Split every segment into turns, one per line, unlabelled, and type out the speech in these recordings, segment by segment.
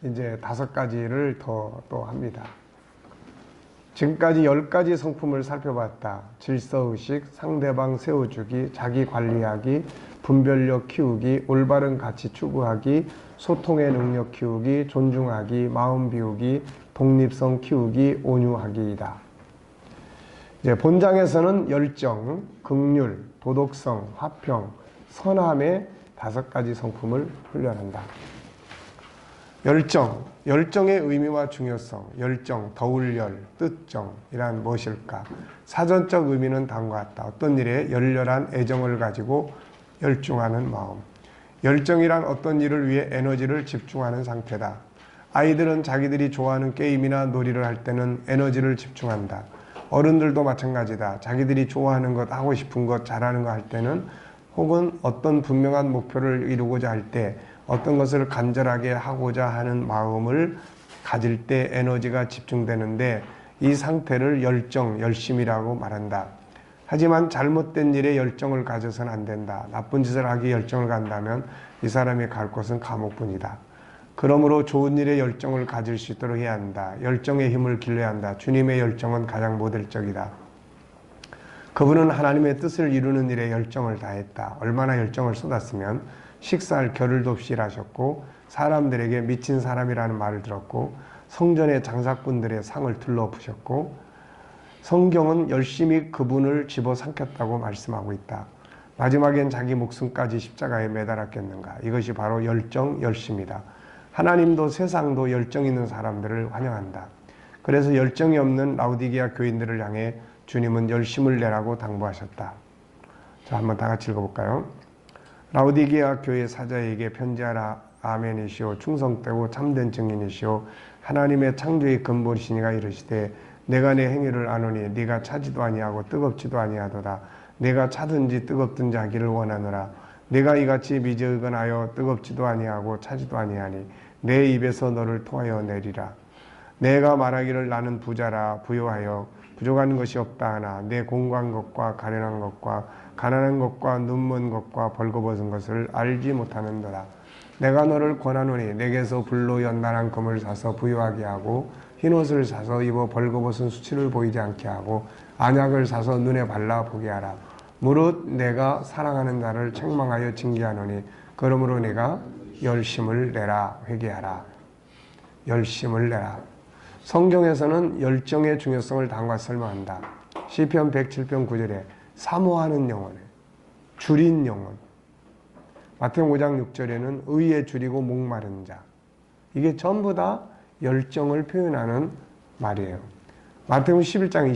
이제 5가지를 더 또 합니다. 지금까지 10가지 성품을 살펴봤다. 질서의식, 상대방 세워주기, 자기 관리하기, 분별력 키우기, 올바른 가치 추구하기, 소통의 능력 키우기, 존중하기, 마음 비우기, 독립성 키우기, 온유하기이다. 이제 본장에서는 열정, 긍휼, 도덕성, 화평, 선함의 5가지 성품을 훈련한다. 열정의 의미와 중요성, 열정, 더울열, 뜻정이란 무엇일까? 사전적 의미는 다음과 같다. 어떤 일에 열렬한 애정을 가지고 열중하는 마음. 열정이란 어떤 일을 위해 에너지를 집중하는 상태다. 아이들은 자기들이 좋아하는 게임이나 놀이를 할 때는 에너지를 집중한다. 어른들도 마찬가지다. 자기들이 좋아하는 것, 하고 싶은 것, 잘하는 거 할 때는 혹은 어떤 분명한 목표를 이루고자 할 때 어떤 것을 간절하게 하고자 하는 마음을 가질 때 에너지가 집중되는데 이 상태를 열정, 열심이라고 말한다. 하지만 잘못된 일에 열정을 가져서는 안 된다. 나쁜 짓을 하기 열정을 간다면 이 사람이 갈 곳은 감옥뿐이다. 그러므로 좋은 일에 열정을 가질 수 있도록 해야 한다. 열정의 힘을 길러야 한다. 주님의 열정은 가장 모델적이다. 그분은 하나님의 뜻을 이루는 일에 열정을 다했다. 얼마나 열정을 쏟았으면 식사할 겨를도 없이 일하셨고 사람들에게 미친 사람이라는 말을 들었고 성전의 장사꾼들의 상을 둘러부셨고 성경은 열심히 그분을 집어삼켰다고 말씀하고 있다. 마지막엔 자기 목숨까지 십자가에 매달았겠는가. 이것이 바로 열정, 열심이다. 하나님도 세상도 열정 있는 사람들을 환영한다. 그래서 열정이 없는 라우디게아 교인들을 향해 주님은 열심을 내라고 당부하셨다. 자, 한번 다 같이 읽어볼까요? 라우디게아 교회 사자에게 편지하라. 아멘이시오. 충성되고 참된 증인이시오. 하나님의 창조의 근본이시니가 이르시되 내가 내 행위를 아노니 네가 차지도 아니하고 뜨겁지도 아니하도다. 내가 차든지 뜨겁든지 하기를 원하노라. 내가 이같이 미지근하여 뜨겁지도 아니하고 차지도 아니하니 내 입에서 너를 통하여 내리라. 내가 말하기를 나는 부자라 부요하여 부족한 것이 없다 하나 내 공고한 것과 가련한 것과 가난한 것과 눈먼 것과 벌거벗은 것을 알지 못하는도다. 내가 너를 권하노니 내게서 불로 연단한 금을 사서 부유하게 하고 흰옷을 사서 입어 벌거벗은 수치를 보이지 않게 하고 안약을 사서 눈에 발라 보게 하라. 무릇 내가 사랑하는 자를 책망하여 징계하노니 그러므로 내가 열심을 내라. 회개하라. 열심을 내라. 성경에서는 열정의 중요성을 다음과 설명한다. 시편 107편 9절에 사모하는 영혼, 줄인 영혼. 마태복음 5장 6절에는 의에 줄이고 목마른 자. 이게 전부 다 열정을 표현하는 말이에요. 마태복음 11장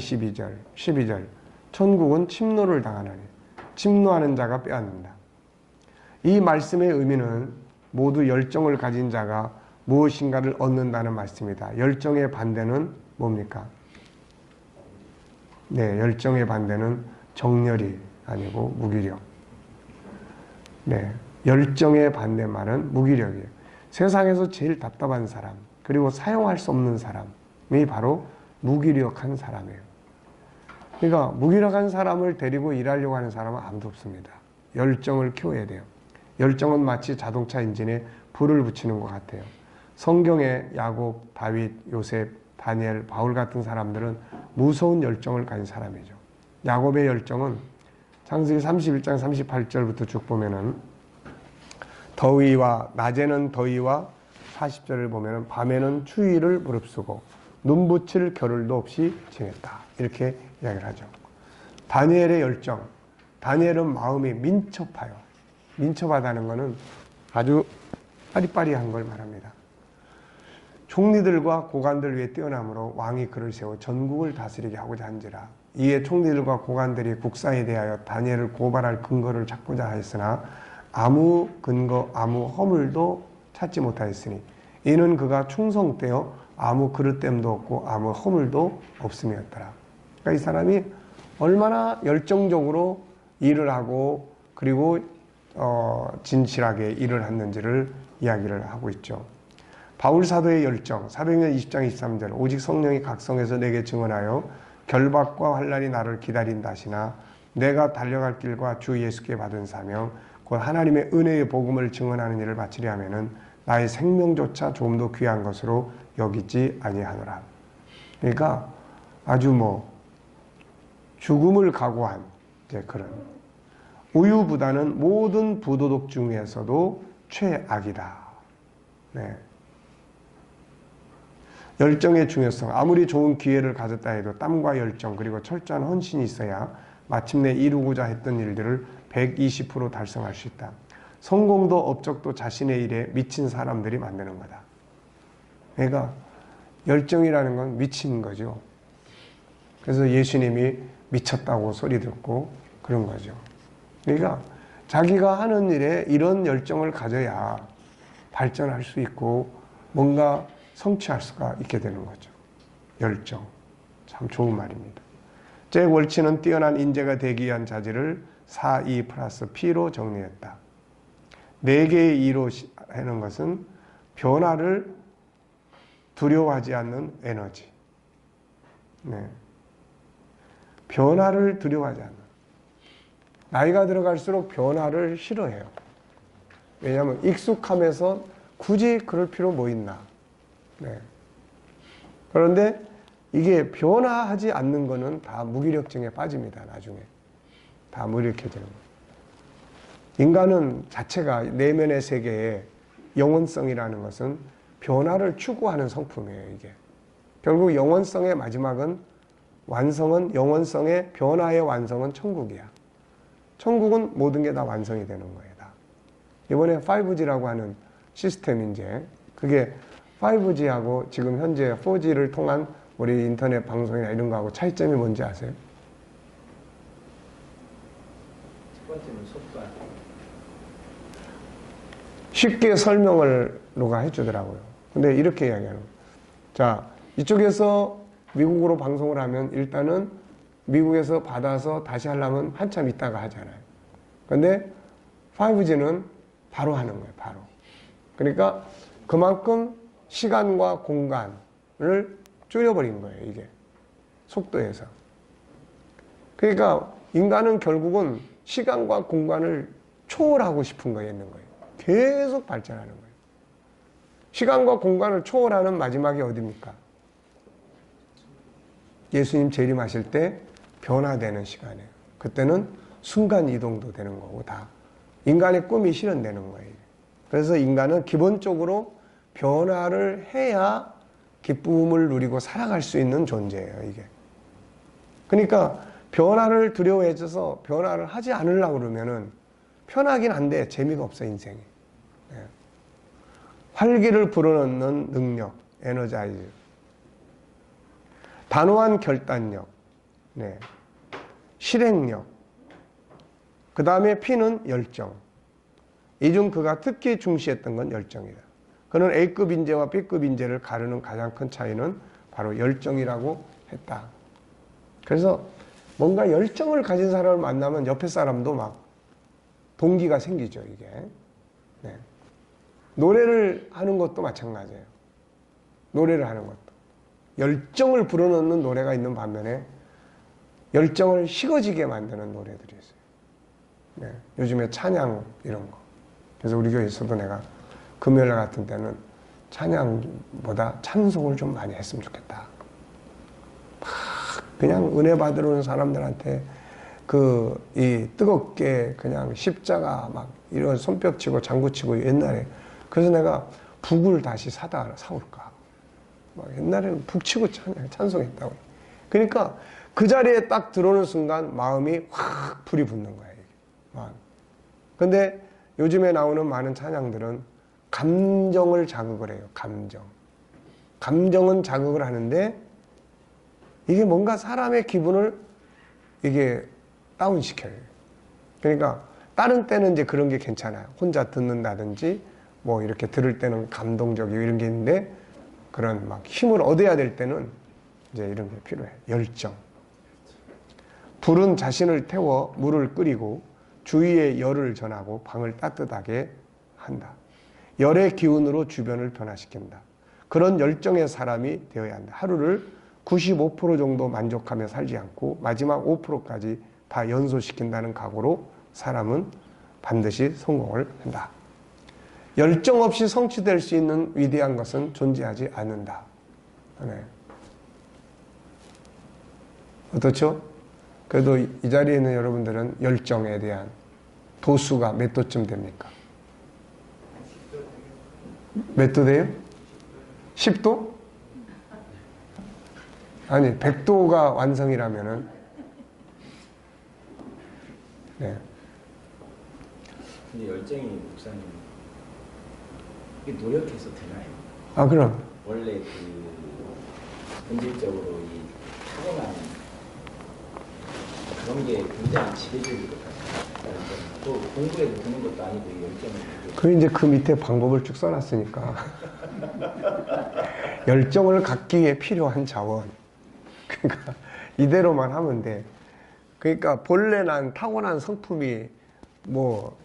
12절 천국은 침노를 당하나니 침노하는 자가 빼앗는다. 이 말씀의 의미는 모두 열정을 가진 자가 무엇인가를 얻는다는 말씀이다. 열정의 반대는 뭡니까? 네, 열정의 반대는 정열이 아니고 무기력. 네, 열정의 반대말은 무기력이에요. 세상에서 제일 답답한 사람, 그리고 사용할 수 없는 사람이 바로 무기력한 사람이에요. 그러니까 무기력한 사람을 데리고 일하려고 하는 사람은 아무도 없습니다. 열정을 키워야 돼요. 열정은 마치 자동차 엔진에 불을 붙이는 것 같아요. 성경의 야곱, 다윗, 요셉, 다니엘, 바울 같은 사람들은 무서운 열정을 가진 사람이죠. 야곱의 열정은 창세기 31장 38절부터 쭉 보면은 더위와 낮에는 더위와 40절을 보면은 밤에는 추위를 무릅쓰고 눈붙일 겨를도 없이 지냈다. 이렇게 이야기를 하죠. 다니엘의 열정. 다니엘은 마음이 민첩해요. 민첩하다는 것은 아주 빠리빠리한 걸 말합니다. 총리들과 고관들 위에 뛰어남으로 왕이 그를 세워 전국을 다스리게 하고자 한지라. 이에 총리들과 고관들이 국사에 대하여 다니엘을 고발할 근거를 찾고자 하였으나 아무 근거, 아무 허물도 찾지 못하였으니 이는 그가 충성되어 아무 그릇됨도 없고 아무 허물도 없음이었더라. 그러니까 이 사람이 얼마나 열정적으로 일을 하고 그리고 진실하게 일을 했는지를 이야기를 하고 있죠. 바울 사도의 열정, 사도행전 20장 23절 오직 성령이 각성해서 내게 증언하여 결박과 환난이 나를 기다린다 하시나 내가 달려갈 길과 주 예수께 받은 사명 곧 하나님의 은혜의 복음을 증언하는 일을 마치려 하면은 나의 생명조차 좀 더 귀한 것으로 여기지 아니하노라. 그러니까 아주 죽음을 각오한 이제 그런 우유보다는 모든 부도덕 중에서도 최악이다. 네. 열정의 중요성. 아무리 좋은 기회를 가졌다 해도 땀과 열정 그리고 철저한 헌신이 있어야 마침내 이루고자 했던 일들을 120% 달성할 수 있다. 성공도 업적도 자신의 일에 미친 사람들이 만드는 거다. 그러니까 열정이라는 건 미친 거죠. 그래서 예수님이 미쳤다고 소리 듣고 그런 거죠. 그러니까 자기가 하는 일에 이런 열정을 가져야 발전할 수 있고 뭔가 성취할 수가 있게 되는 거죠. 열정. 참 좋은 말입니다. 잭 월치는 뛰어난 인재가 되기 위한 자질을 4E 플러스 P로 정리했다. 4개의 E로 하는 것은 변화를 두려워하지 않는 에너지. 네. 변화를 두려워하지 않는. 나이가 들어갈수록 변화를 싫어해요. 왜냐하면 익숙함에서 굳이 그럴 필요 뭐 있나. 네. 그런데 이게 변화하지 않는 거는 다 무기력증에 빠집니다. 나중에. 다 무력해지는 거예요. 인간은 자체가 내면의 세계에 영원성이라는 것은 변화를 추구하는 성품이에요. 이게. 결국 영원성의 마지막은 완성은 영원성의 변화의 완성은 천국이야. 천국은 모든 게 다 완성이 되는 거예요. 다. 이번에 5G라고 하는 시스템인데 그게 5G하고 지금 현재 4G를 통한 우리 인터넷 방송이나 이런 거하고 차이점이 뭔지 아세요?
첫 번째는 속도.
쉽게 설명을 누가 해주더라고요. 근데 이렇게 이야기하는 거예요. 자, 이쪽에서 미국으로 방송을 하면 일단은 미국에서 받아서 다시 하려면 한참 있다가 하잖아요. 근데 5G는 바로 하는 거예요. 바로. 그러니까 그만큼 시간과 공간을 줄여버린 거예요. 이게. 속도에서. 그러니까 인간은 결국은 시간과 공간을 초월하고 싶은 거에 있는 거예요. 계속 발전하는 거예요. 시간과 공간을 초월하는 마지막이 어디입니까? 예수님 재림하실 때 변화되는 시간이에요. 그때는 순간 이동도 되는 거고 다. 인간의 꿈이 실현되는 거예요. 그래서 인간은 기본적으로 변화를 해야 기쁨을 누리고 살아갈 수 있는 존재예요. 이게. 그러니까 변화를 두려워해져서 변화를 하지 않으려고 그러면은 편하긴 한데 재미가 없어 인생이. 네. 활기를 불어넣는 능력, 에너자이즈. 단호한 결단력, 네. 실행력. 그 다음에 P는 열정. 이 중 그가 특히 중시했던 건 열정이다. 그는 A급 인재와 B급 인재를 가르는 가장 큰 차이는 바로 열정이라고 했다. 그래서 뭔가 열정을 가진 사람을 만나면 옆에 사람도 막 동기가 생기죠, 이게. 네. 노래를 하는 것도 마찬가지예요. 노래를 하는 것도. 열정을 불어넣는 노래가 있는 반면에 열정을 식어지게 만드는 노래들이 있어요. 네. 요즘에 찬양 이런 거. 그래서 우리 교회에서도 내가 금요일 같은 때는 찬양보다 찬송을 좀 많이 했으면 좋겠다. 그냥 은혜 받으러 오는 사람들한테 이 뜨겁게 그냥 십자가 막 이런 손뼉치고 장구치고 옛날에 그래서 내가 북을 다시 사올까. 막 옛날에는 북치고 찬송했다고. 그러니까 그 자리에 딱 들어오는 순간 마음이 확 불이 붙는 거야. 이게. 근데 요즘에 나오는 많은 찬양들은 감정을 자극을 해요. 감정은 자극을 하는데 이게 뭔가 사람의 기분을 이게 다운시켜요. 그러니까 다른 때는 이제 그런 게 괜찮아요. 혼자 듣는다든지 뭐 이렇게 들을 때는 감동적이고 이런 게 있는데 그런 막 힘을 얻어야 될 때는 이제 이런 게 필요해요. 열정. 불은 자신을 태워 물을 끓이고 주위에 열을 전하고 방을 따뜻하게 한다. 열의 기운으로 주변을 변화시킨다. 그런 열정의 사람이 되어야 한다. 하루를 95% 정도 만족하며 살지 않고 마지막 5%까지 다 연소시킨다는 각오로 사람은 반드시 성공을 한다. 열정 없이 성취될 수 있는 위대한 것은 존재하지 않는다. 네. 어떻죠? 그래도 이 자리에 있는 여러분들은 열정에 대한 도수가 몇 도쯤 됩니까? 몇 도 돼요? 10도? 아니 100도가 완성이라면은 네.
근데 열정이 목사님 이게 노력해서 되나요?
아 그럼
원래 본질적으로 이 타고난 그런 게 굉장히 지배적인 것 같아요. 또 공부해도 되는 것도 아니고 이 열정을
그 이제 그 밑에 방법을 쭉 써놨으니까 열정을 갖기 위해 필요한 자원 그러니까 이대로만 하면 돼. 그러니까 본래 난 타고난 성품이 뭐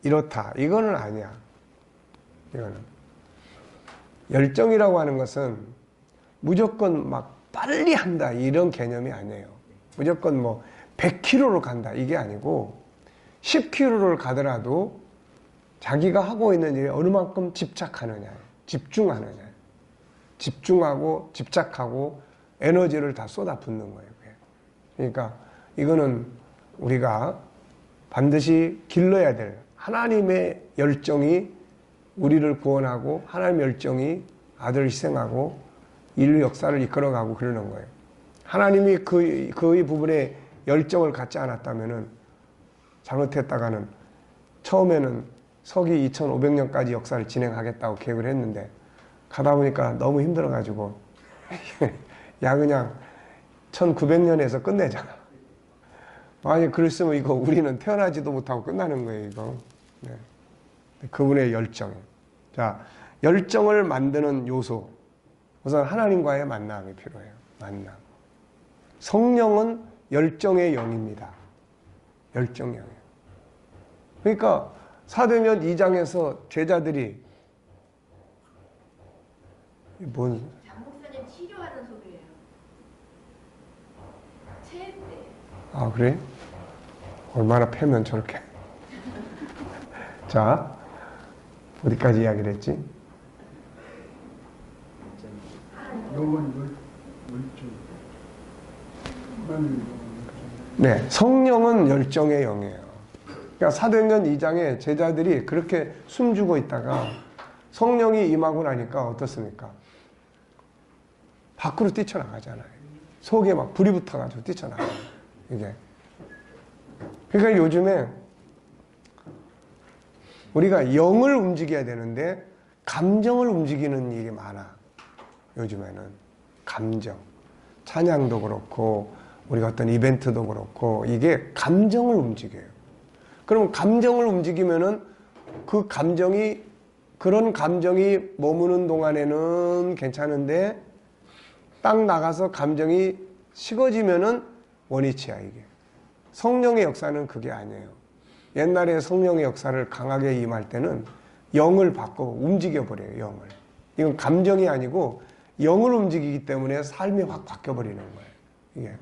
이렇다 이거는 아니야. 이거는 열정이라고 하는 것은 무조건 막 빨리 한다 이런 개념이 아니에요. 무조건 뭐 100km로 간다 이게 아니고 10km를 가더라도 자기가 하고 있는 일에 어느 만큼 집착하느냐 집중하느냐 집중하고 집착하고 에너지를 다 쏟아붓는 거예요. 그러니까 이거는 우리가 반드시 길러야 될 하나님의 열정이 우리를 구원하고 하나님의 열정이 아들을 희생하고 인류 역사를 이끌어가고 그러는 거예요. 하나님이 그 부분에 열정을 갖지 않았다면은 잘못했다가는 처음에는 서기 2500년까지 역사를 진행하겠다고 계획을 했는데 가다 보니까 너무 힘들어가지고 야 그냥 1900년에서 끝내자. 아니 그랬으면 이거 우리는 태어나지도 못하고 끝나는 거예요 이거. 네. 그분의 열정. 자 열정을 만드는 요소 우선 하나님과의 만남이 필요해요. 만남. 성령은 열정의 영입니다. 열정의 영이에요. 그러니까 사도행전 2장에서 제자들이 뭔
장 목사님 치료하는 소리예요. 체때.
아 그래? 얼마나 패면 저렇게. 자 어디까지 이야기를 했지? 네, 성령은 열정의 영이에요. 그러니까 사도행전 2장에 제자들이 그렇게 숨죽어 있다가 성령이 임하고 나니까 어떻습니까? 밖으로 뛰쳐나가잖아요. 속에 막 불이 붙어가지고 뛰쳐나가요. 이게. 그러니까 요즘에 우리가 영을 움직여야 되는데 감정을 움직이는 일이 많아. 요즘에는 감정. 찬양도 그렇고 우리가 어떤 이벤트도 그렇고 이게 감정을 움직여요. 그럼 감정을 움직이면은 그 감정이 그런 감정이 머무는 동안에는 괜찮은데 딱 나가서 감정이 식어지면은 원위치야 이게. 성령의 역사는 그게 아니에요. 옛날에 성령의 역사를 강하게 임할 때는 영을 바꿔 움직여버려요. 영을. 이건 감정이 아니고 영을 움직이기 때문에 삶이 확 바뀌어버리는 거예요. 이게.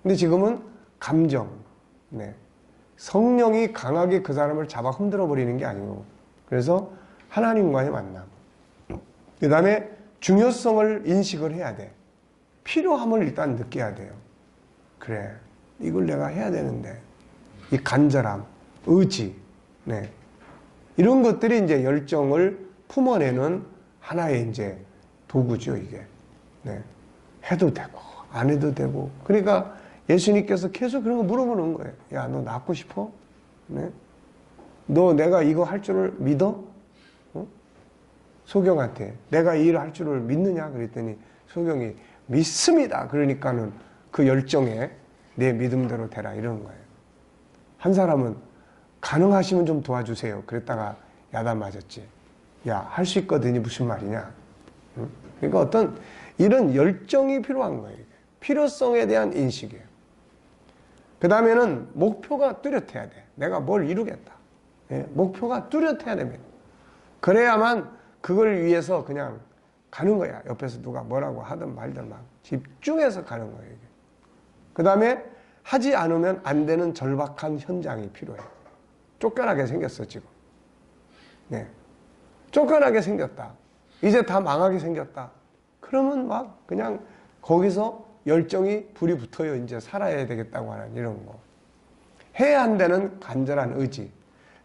근데 지금은 감정. 네. 성령이 강하게 그 사람을 잡아 흔들어 버리는 게 아니고 그래서 하나님과의 만남. 그 다음에 중요성을 인식을 해야 돼. 필요함을 일단 느껴야 돼요. 그래. 이걸 내가 해야 되는데. 이 간절함, 의지, 네. 이런 것들이 이제 열정을 품어내는 하나의 이제 도구죠, 이게. 네. 해도 되고, 안 해도 되고. 그러니까 예수님께서 계속 그런 거 물어보는 거예요. 야, 너 낫고 싶어? 네. 너 내가 이거 할 줄을 믿어? 어? 소경한테 내가 이 일을 할 줄을 믿느냐? 그랬더니 소경이 믿습니다. 그러니까는 그 열정에 내 믿음대로 되라 이러는 거예요. 한 사람은 가능하시면 좀 도와주세요. 그랬다가 야단 맞았지. 야, 할 수 있거든요. 무슨 말이냐? 응? 그러니까 어떤 이런 열정이 필요한 거예요. 필요성에 대한 인식이에요. 그 다음에는 목표가 뚜렷해야 돼. 내가 뭘 이루겠다. 예? 목표가 뚜렷해야 됩니다. 그래야만 그걸 위해서 그냥 가는 거야. 옆에서 누가 뭐라고 하든 말든 막 집중해서 가는 거예요. 그 다음에 하지 않으면 안 되는 절박한 현장이 필요해. 쫓겨나게 생겼어 지금. 네. 쫓겨나게 생겼다. 이제 다 망하게 생겼다. 그러면 막 그냥 거기서 열정이 불이 붙어요. 이제 살아야 되겠다고 하는 이런 거. 해야 한다는 간절한 의지.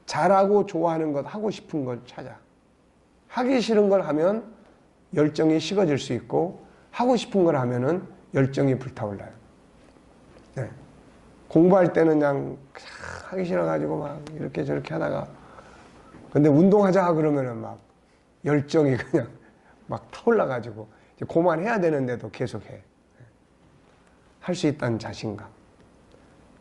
잘하고 좋아하는 것, 하고 싶은 걸 찾아. 하기 싫은 걸 하면 열정이 식어질 수 있고, 하고 싶은 걸 하면은 열정이 불타올라요. 네. 공부할 때는 그냥 하기 싫어가지고 막 이렇게 저렇게 하다가, 근데 운동하자 그러면은 막 열정이 그냥 막 타올라가지고 이제 그만해야 되는데도 계속해. 할 수 있다는 자신감.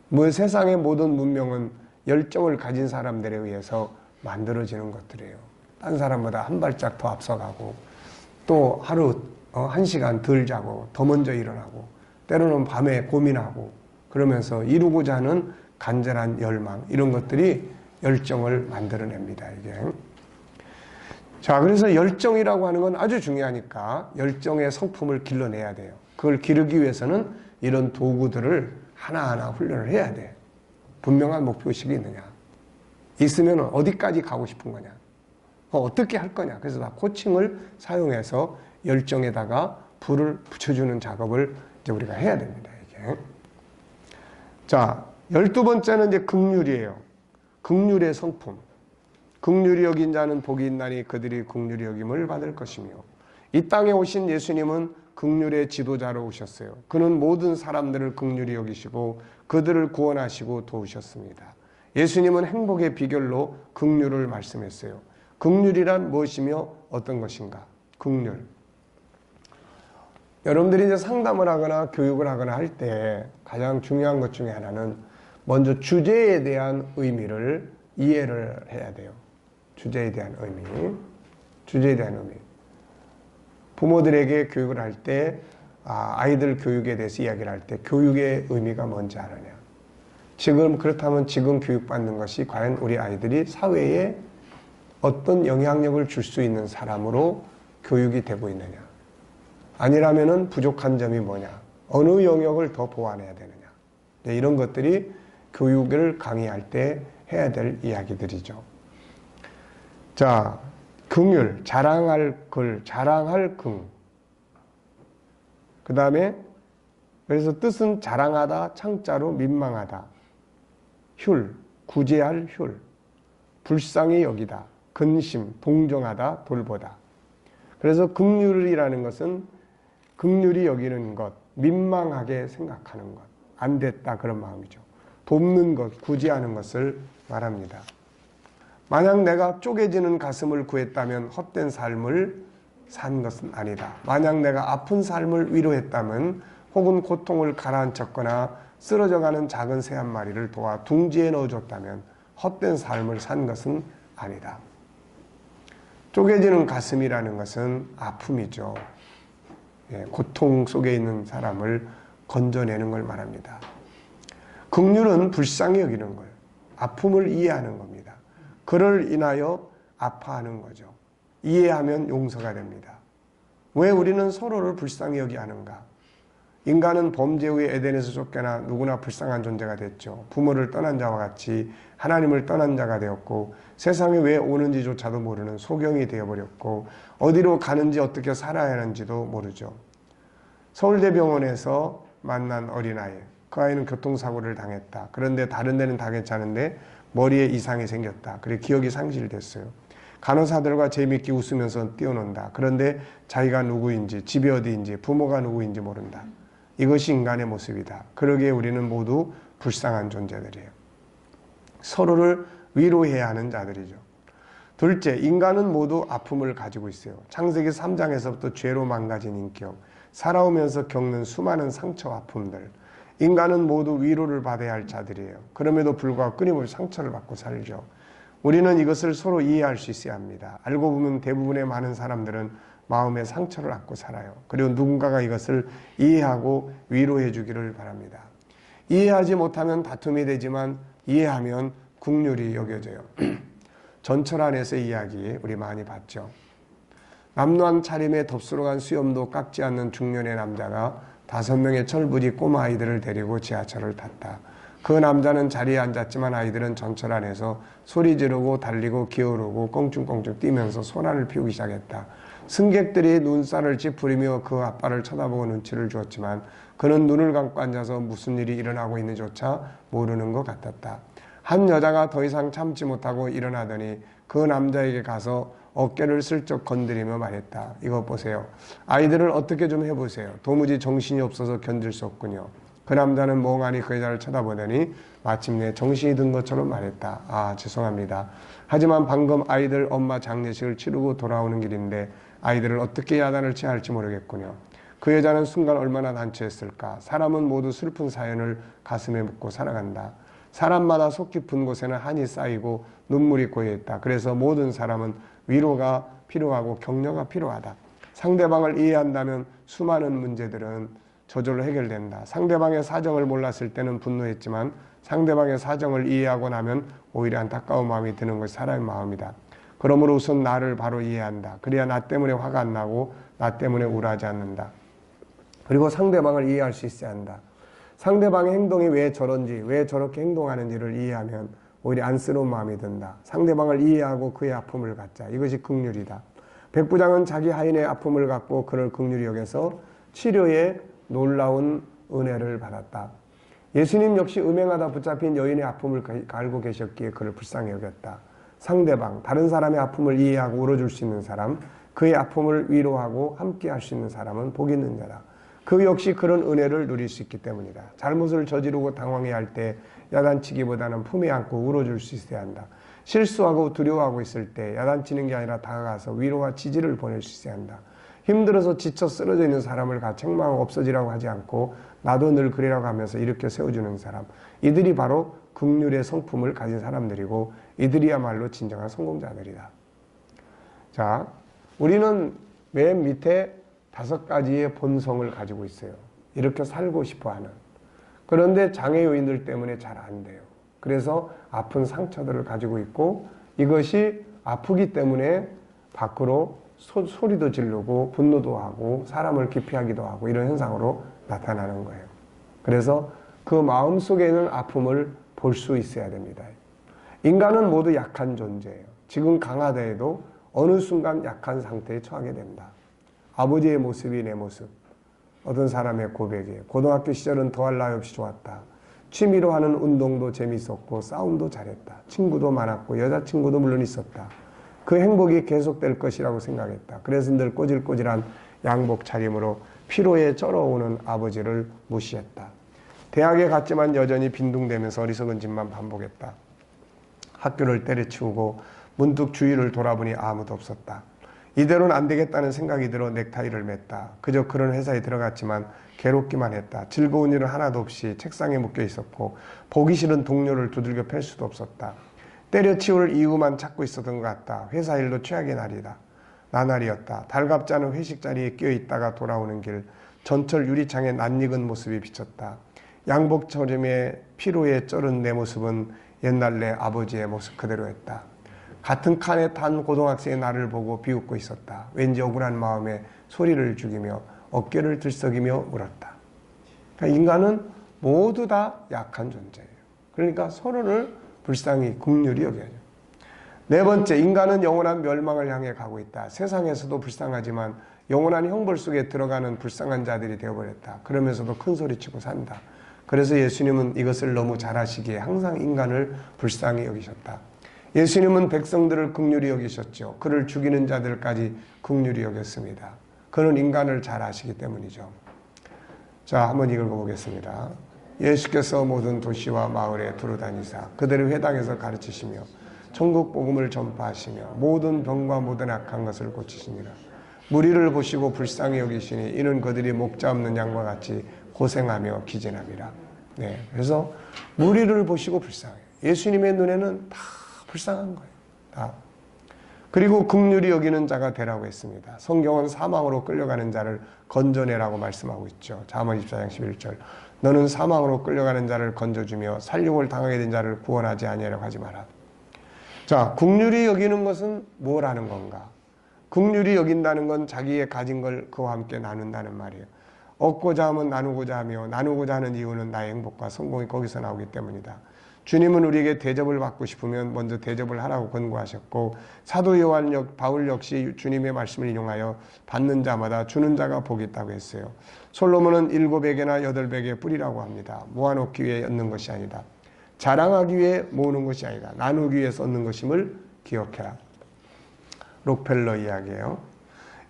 뭐 세상의 모든 문명은 열정을 가진 사람들에 의해서 만들어지는 것들이에요. 딴 사람보다 한 발짝 더 앞서가고, 또 하루 1시간 덜 자고 더 먼저 일어나고, 때로는 밤에 고민하고, 그러면서 이루고자 하는 간절한 열망, 이런 것들이 열정을 만들어냅니다. 이게. 자, 그래서 열정이라고 하는 건 아주 중요하니까 열정의 성품을 길러내야 돼요. 그걸 기르기 위해서는 이런 도구들을 하나하나 훈련을 해야 돼. 분명한 목표의식이 있느냐, 있으면 어디까지 가고 싶은 거냐, 어떻게 할 거냐. 그래서 다 코칭을 사용해서 열정에다가 불을 붙여주는 작업을 이제 우리가 해야 됩니다. 이게. 자, 12번째는 이제 긍휼이에요. 긍휼의 성품. 긍휼히 여긴 자는 복이 있나니 그들이 긍휼히 여김을 받을 것이며, 이 땅에 오신 예수님은 긍휼의 지도자로 오셨어요. 그는 모든 사람들을 긍휼히 여기시고 그들을 구원하시고 도우셨습니다. 예수님은 행복의 비결로 긍휼을 말씀했어요. 긍휼이란 무엇이며 어떤 것인가? 긍휼. 여러분들이 이제 상담을 하거나 교육을 하거나 할 때 가장 중요한 것 중에 하나는 먼저 주제에 대한 의미를 이해를 해야 돼요. 주제에 대한 의미. 주제에 대한 의미. 부모들에게 교육을 할 때, 아이들 교육에 대해서 이야기를 할 때 교육의 의미가 뭔지 아느냐. 지금 그렇다면 지금 교육받는 것이 과연 우리 아이들이 사회에 어떤 영향력을 줄 수 있는 사람으로 교육이 되고 있느냐. 아니라면은 부족한 점이 뭐냐. 어느 영역을 더 보완해야 되느냐. 이런 것들이 교육을 강의할 때 해야 될 이야기들이죠. 자, 긍휼, 자랑할 글, 자랑할 긍. 그 다음에 그래서 뜻은 자랑하다, 창자로 민망하다. 휼, 구제할 휼. 불쌍히 여기다, 근심, 동정하다, 돌보다. 그래서 긍휼이라는 것은 긍휼히 여기는 것, 민망하게 생각하는 것, 안 됐다 그런 마음이죠. 돕는 것, 구제하는 것을 말합니다. 만약 내가 쪼개지는 가슴을 구했다면 헛된 삶을 산 것은 아니다. 만약 내가 아픈 삶을 위로했다면, 혹은 고통을 가라앉혔거나 쓰러져가는 작은 새 한 마리를 도와 둥지에 넣어줬다면 헛된 삶을 산 것은 아니다. 쪼개지는 가슴이라는 것은 아픔이죠. 고통 속에 있는 사람을 건져내는 걸 말합니다. 긍휼은 불쌍히 여기는 거예요. 아픔을 이해하는 겁니다. 그를 인하여 아파하는 거죠. 이해하면 용서가 됩니다. 왜 우리는 서로를 불쌍히 여기 하는가? 인간은 범죄 후에 에덴에서 쫓겨나 누구나 불쌍한 존재가 됐죠. 부모를 떠난 자와 같이 하나님을 떠난 자가 되었고, 세상에 왜 오는지조차도 모르는 소경이 되어버렸고, 어디로 가는지 어떻게 살아야 하는지도 모르죠. 서울대병원에서 만난 어린아이, 그 아이는 교통사고를 당했다. 그런데 다른 데는 다 괜찮은데 머리에 이상이 생겼다. 그래 기억이 상실됐어요. 간호사들과 재미있게 웃으면서 뛰어논다. 그런데 자기가 누구인지, 집이 어디인지, 부모가 누구인지 모른다. 이것이 인간의 모습이다. 그러기에 우리는 모두 불쌍한 존재들이에요. 서로를 위로해야 하는 자들이죠. 둘째, 인간은 모두 아픔을 가지고 있어요. 창세기 3장에서부터 죄로 망가진 인격, 살아오면서 겪는 수많은 상처와 아픔들. 인간은 모두 위로를 받아야 할 자들이에요. 그럼에도 불구하고 끊임없이 상처를 받고 살죠. 우리는 이것을 서로 이해할 수 있어야 합니다. 알고 보면 대부분의 많은 사람들은 마음에 상처를 안고 살아요. 그리고 누군가가 이것을 이해하고 위로해 주기를 바랍니다. 이해하지 못하면 다툼이 되지만 이해하면 긍휼히 여겨져요. 전철 안에서의 이야기 우리 많이 봤죠. 남루한 차림에 덥수룩한 수염도 깎지 않는 중년의 남자가 5명의 철부지 꼬마 아이들을 데리고 지하철을 탔다. 그 남자는 자리에 앉았지만 아이들은 전철 안에서 소리 지르고 달리고 기어오르고 껑충껑충 뛰면서 소란을 피우기 시작했다. 승객들이 눈살을 찌푸리며 그 아빠를 쳐다보고 눈치를 주었지만 그는 눈을 감고 앉아서 무슨 일이 일어나고 있는지조차 모르는 것 같았다. 한 여자가 더 이상 참지 못하고 일어나더니 그 남자에게 가서 어깨를 슬쩍 건드리며 말했다. 이것 보세요. 아이들을 어떻게 좀 해보세요. 도무지 정신이 없어서 견딜 수 없군요. 그 남자는 멍하니 그 여자를 쳐다보더니 마침내 정신이 든 것처럼 말했다. 아, 죄송합니다. 하지만 방금 아이들 엄마 장례식을 치르고 돌아오는 길인데 아이들을 어떻게 야단을 쳐야 할지 모르겠군요. 그 여자는 순간 얼마나 난처했을까. 사람은 모두 슬픈 사연을 가슴에 묻고 살아간다. 사람마다 속 깊은 곳에는 한이 쌓이고 눈물이 고여있다. 그래서 모든 사람은 위로가 필요하고 격려가 필요하다. 상대방을 이해한다면 수많은 문제들은 저절로 해결된다. 상대방의 사정을 몰랐을 때는 분노했지만 상대방의 사정을 이해하고 나면 오히려 안타까운 마음이 드는 것이 사람의 마음이다. 그러므로 우선 나를 바로 이해한다. 그래야 나 때문에 화가 안 나고 나 때문에 우울하지 않는다. 그리고 상대방을 이해할 수 있어야 한다. 상대방의 행동이 왜 저런지, 왜 저렇게 행동하는지를 이해하면 오히려 안쓰러운 마음이 든다. 상대방을 이해하고 그의 아픔을 갖자. 이것이 긍휼이다. 백부장은 자기 하인의 아픔을 갖고 그를 긍휼히 여겨서 치료에 놀라운 은혜를 받았다. 예수님 역시 음행하다 붙잡힌 여인의 아픔을 알고 계셨기에 그를 불쌍히 여겼다. 상대방, 다른 사람의 아픔을 이해하고 울어줄 수 있는 사람, 그의 아픔을 위로하고 함께 할 수 있는 사람은 복 있는 자다. 그 역시 그런 은혜를 누릴 수 있기 때문이다. 잘못을 저지르고 당황해야 할 때 야단치기보다는 품에 안고 울어줄 수 있어야 한다. 실수하고 두려워하고 있을 때 야단치는 게 아니라 다가가서 위로와 지지를 보낼 수 있어야 한다. 힘들어서 지쳐 쓰러져 있는 사람을 책망하고 없어지라고 하지 않고 나도 늘 그래라고 하면서 일으켜 세워주는 사람. 이들이 바로 긍휼의 성품을 가진 사람들이고 이들이야말로 진정한 성공자들이다. 자, 우리는 맨 밑에 5가지의 본성을 가지고 있어요. 이렇게 살고 싶어하는. 그런데 장애 요인들 때문에 잘 안 돼요. 그래서 아픈 상처들을 가지고 있고 이것이 아프기 때문에 밖으로 소리도 지르고 분노도 하고 사람을 기피하기도 하고 이런 현상으로 나타나는 거예요. 그래서 그 마음 속에 있는 아픔을 볼 수 있어야 됩니다. 인간은 모두 약한 존재예요. 지금 강하다 해도 어느 순간 약한 상태에 처하게 된다. 아버지의 모습이 내 모습. 어떤 사람의 고백이에요. 고등학교 시절은 더할 나위 없이 좋았다. 취미로 하는 운동도 재밌었고 싸움도 잘했다. 친구도 많았고 여자친구도 물론 있었다. 그 행복이 계속될 것이라고 생각했다. 그래서 늘 꼬질꼬질한 양복 차림으로 피로에 쩔어오는 아버지를 무시했다. 대학에 갔지만 여전히 빈둥대면서 어리석은 짓만 반복했다. 학교를 때려치우고 문득 주위를 돌아보니 아무도 없었다. 이대로는 안 되겠다는 생각이 들어 넥타이를 맸다. 그저 그런 회사에 들어갔지만 괴롭기만 했다. 즐거운 일은 하나도 없이 책상에 묶여 있었고 보기 싫은 동료를 두들겨 팰 수도 없었다. 때려치울 이유만 찾고 있었던 것 같다. 회사 일도 최악의 날이다. 나날이었다. 달갑지 않은 회식 자리에 끼어있다가 돌아오는 길 전철 유리창에 낯익은 모습이 비쳤다. 양복 차림에 피로에 쩔은 내 모습은 옛날 내 아버지의 모습 그대로였다. 같은 칸에 탄 고등학생의 나를 보고 비웃고 있었다. 왠지 억울한 마음에 소리를 죽이며 어깨를 들썩이며 울었다. 그러니까 인간은 모두 다 약한 존재예요. 그러니까 서로를 불쌍히 긍휼히 여겨야죠. 네 번째, 인간은 영원한 멸망을 향해 가고 있다. 세상에서도 불쌍하지만 영원한 형벌 속에 들어가는 불쌍한 자들이 되어버렸다. 그러면서도 큰 소리치고 산다. 그래서 예수님은 이것을 너무 잘 아시기에 항상 인간을 불쌍히 여기셨다. 예수님은 백성들을 긍휼히 여기셨죠. 그를 죽이는 자들까지 긍휼히 여겼습니다. 그는 인간을 잘 아시기 때문이죠. 자, 한번 읽어보겠습니다. 예수께서 모든 도시와 마을에 두루다니사 그들의 회당에서 가르치시며 천국 복음을 전파하시며 모든 병과 모든 악한 것을 고치시니라. 무리를 보시고 불쌍히 여기시니 이는 그들이 목자 없는 양과 같이 고생하며 기진함이라. 네, 그래서 무리를 보시고 불쌍해요. 예수님의 눈에는 다 불쌍한 거예요. 다. 그리고 긍휼히 여기는 자가 되라고 했습니다. 성경은 사망으로 끌려가는 자를 건져내라고 말씀하고 있죠. 잠언 24장 11절. 너는 사망으로 끌려가는 자를 건져주며 살육을 당하게 된 자를 구원하지 아니하려고 하지 마라. 자, 긍휼히 여기는 것은 뭘 하는 건가? 긍휼히 여긴다는 건 자기의 가진 걸 그와 함께 나눈다는 말이에요. 얻고자 하면 나누고자 하며 나누고자 하는 이유는 나의 행복과 성공이 거기서 나오기 때문이다. 주님은 우리에게 대접을 받고 싶으면 먼저 대접을 하라고 권고하셨고 사도 바울 역시 주님의 말씀을 인용하여 받는 자마다 주는 자가 복이 있다고 했어요. 솔로몬은 7배개나 8배개 뿌리라고 합니다. 모아놓기 위해 얻는 것이 아니다. 자랑하기 위해 모으는 것이 아니다. 나누기 위해서 얻는 것임을 기억해라. 록펠러 이야기예요.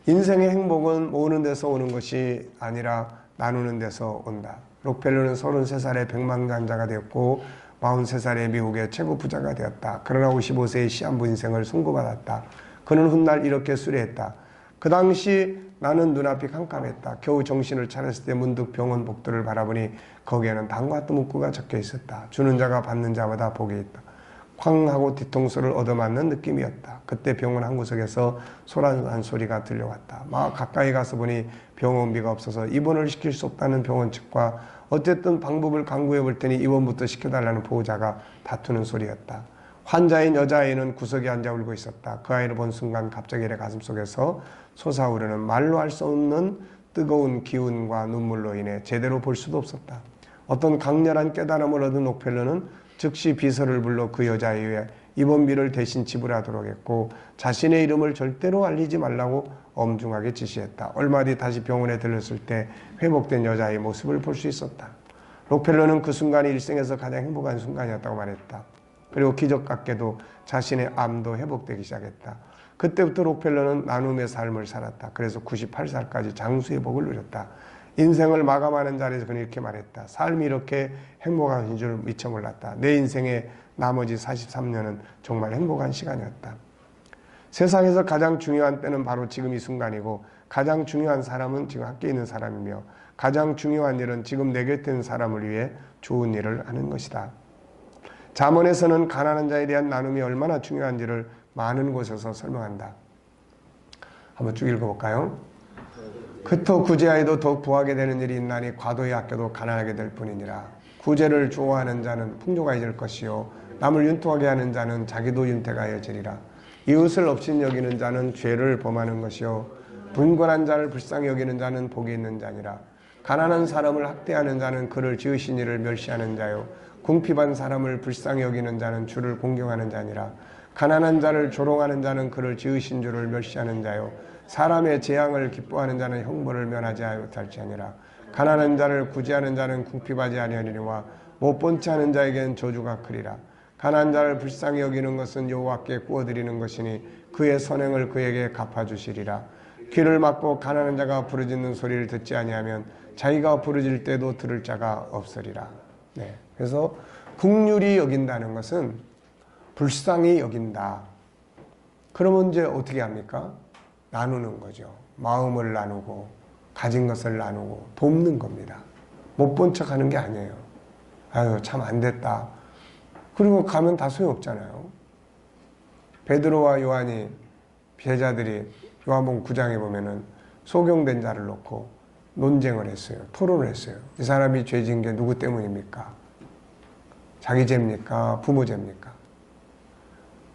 인생의 행복은 모으는 데서 오는 것이 아니라 나누는 데서 온다. 록펠러는 33살에 백만장자가 되었고 43살에 미국의 최고 부자가 되었다. 그러나 55세의 시한부 인생을 선고받았다. 그는 훗날 이렇게 수리했다. 그 당시 나는 눈앞이 캄캄했다. 겨우 정신을 차렸을 때 문득 병원 복도를 바라보니 거기에는 단과도 문구가 적혀 있었다. 주는 자가 받는 자마다 복이 있다. 쾅 하고 뒤통수를 얻어맞는 느낌이었다. 그때 병원 한 구석에서 소란한 소리가 들려왔다. 막 가까이 가서 보니 병원비가 없어서 입원을 시킬 수 없다는 병원 측과 어쨌든 방법을 강구해 볼 테니 입원부터 시켜달라는 보호자가 다투는 소리였다. 환자인 여자아이는 구석에 앉아 울고 있었다. 그 아이를 본 순간 갑자기 내 가슴속에서 솟아오르는 말로 할 수 없는 뜨거운 기운과 눈물로 인해 제대로 볼 수도 없었다. 어떤 강렬한 깨달음을 얻은 록펠러는 즉시 비서를 불러 그 여자아이의 입원비를 대신 지불하도록 했고 자신의 이름을 절대로 알리지 말라고 엄중하게 지시했다. 얼마 뒤 다시 병원에 들렀을 때 회복된 여자아이의 모습을 볼 수 있었다. 록펠러는 그 순간이 일생에서 가장 행복한 순간이었다고 말했다. 그리고 기적 같게도 자신의 암도 회복되기 시작했다. 그때부터 록펠러는 나눔의 삶을 살았다. 그래서 98살까지 장수의 복을 누렸다. 인생을 마감하는 자리에서 그는 이렇게 말했다. 삶이 이렇게 행복한 줄 미처 몰랐다. 내 인생의 나머지 43년은 정말 행복한 시간이었다. 세상에서 가장 중요한 때는 바로 지금 이 순간이고 가장 중요한 사람은 지금 함께 있는 사람이며 가장 중요한 일은 지금 내 곁에 있는 사람을 위해 좋은 일을 하는 것이다. 잠언에서는 가난한 자에 대한 나눔이 얼마나 중요한지를 많은 곳에서 설명한다. 한번 쭉 읽어볼까요? 그토 구제하여도 더욱 부하게 되는 일이 있나니 과도히 아껴도 가난하게 될 뿐이니라. 구제를 좋아하는 자는 풍족하여질 것이요 남을 윤통하게 하는 자는 자기도 윤택하여지리라. 이웃을 업신 여기는 자는 죄를 범하는 것이요 분권한 자를 불쌍히 여기는 자는 복이 있는 자니라. 가난한 사람을 학대하는 자는 그를 지으신 이를 멸시하는 자요 궁핍한 사람을 불쌍히 여기는 자는 주를 공경하는 자니라. 가난한 자를 조롱하는 자는 그를 지으신 주를 멸시하는 자요 사람의 재앙을 기뻐하는 자는 형벌을 면하지 못할지아니라. 가난한 자를 구제하는 자는 궁핍하지 아니하리니와 못본치 않은 자에겐 저주가 크리라. 가난한 자를 불쌍히 여기는 것은 여호와께 구워드리는 것이니 그의 선행을 그에게 갚아주시리라. 귀를 막고 가난한 자가 부르짖는 소리를 듣지 아니하면 자기가 부르짖을 때도 들을 자가 없으리라. 네. 그래서 긍휼히 여긴다는 것은 불쌍히 여긴다. 그러면 이제 어떻게 합니까? 나누는 거죠. 마음을 나누고 가진 것을 나누고 돕는 겁니다. 못 본 척 하는 게 아니에요. 아유 참 안 됐다. 그리고 가면 다 소용없잖아요. 베드로와 요한이 제자들이 요한복음 9장에 보면은 소경된 자를 놓고 논쟁을 했어요. 토론을 했어요. 이 사람이 죄진 게 누구 때문입니까? 자기 죄입니까? 부모 죄입니까?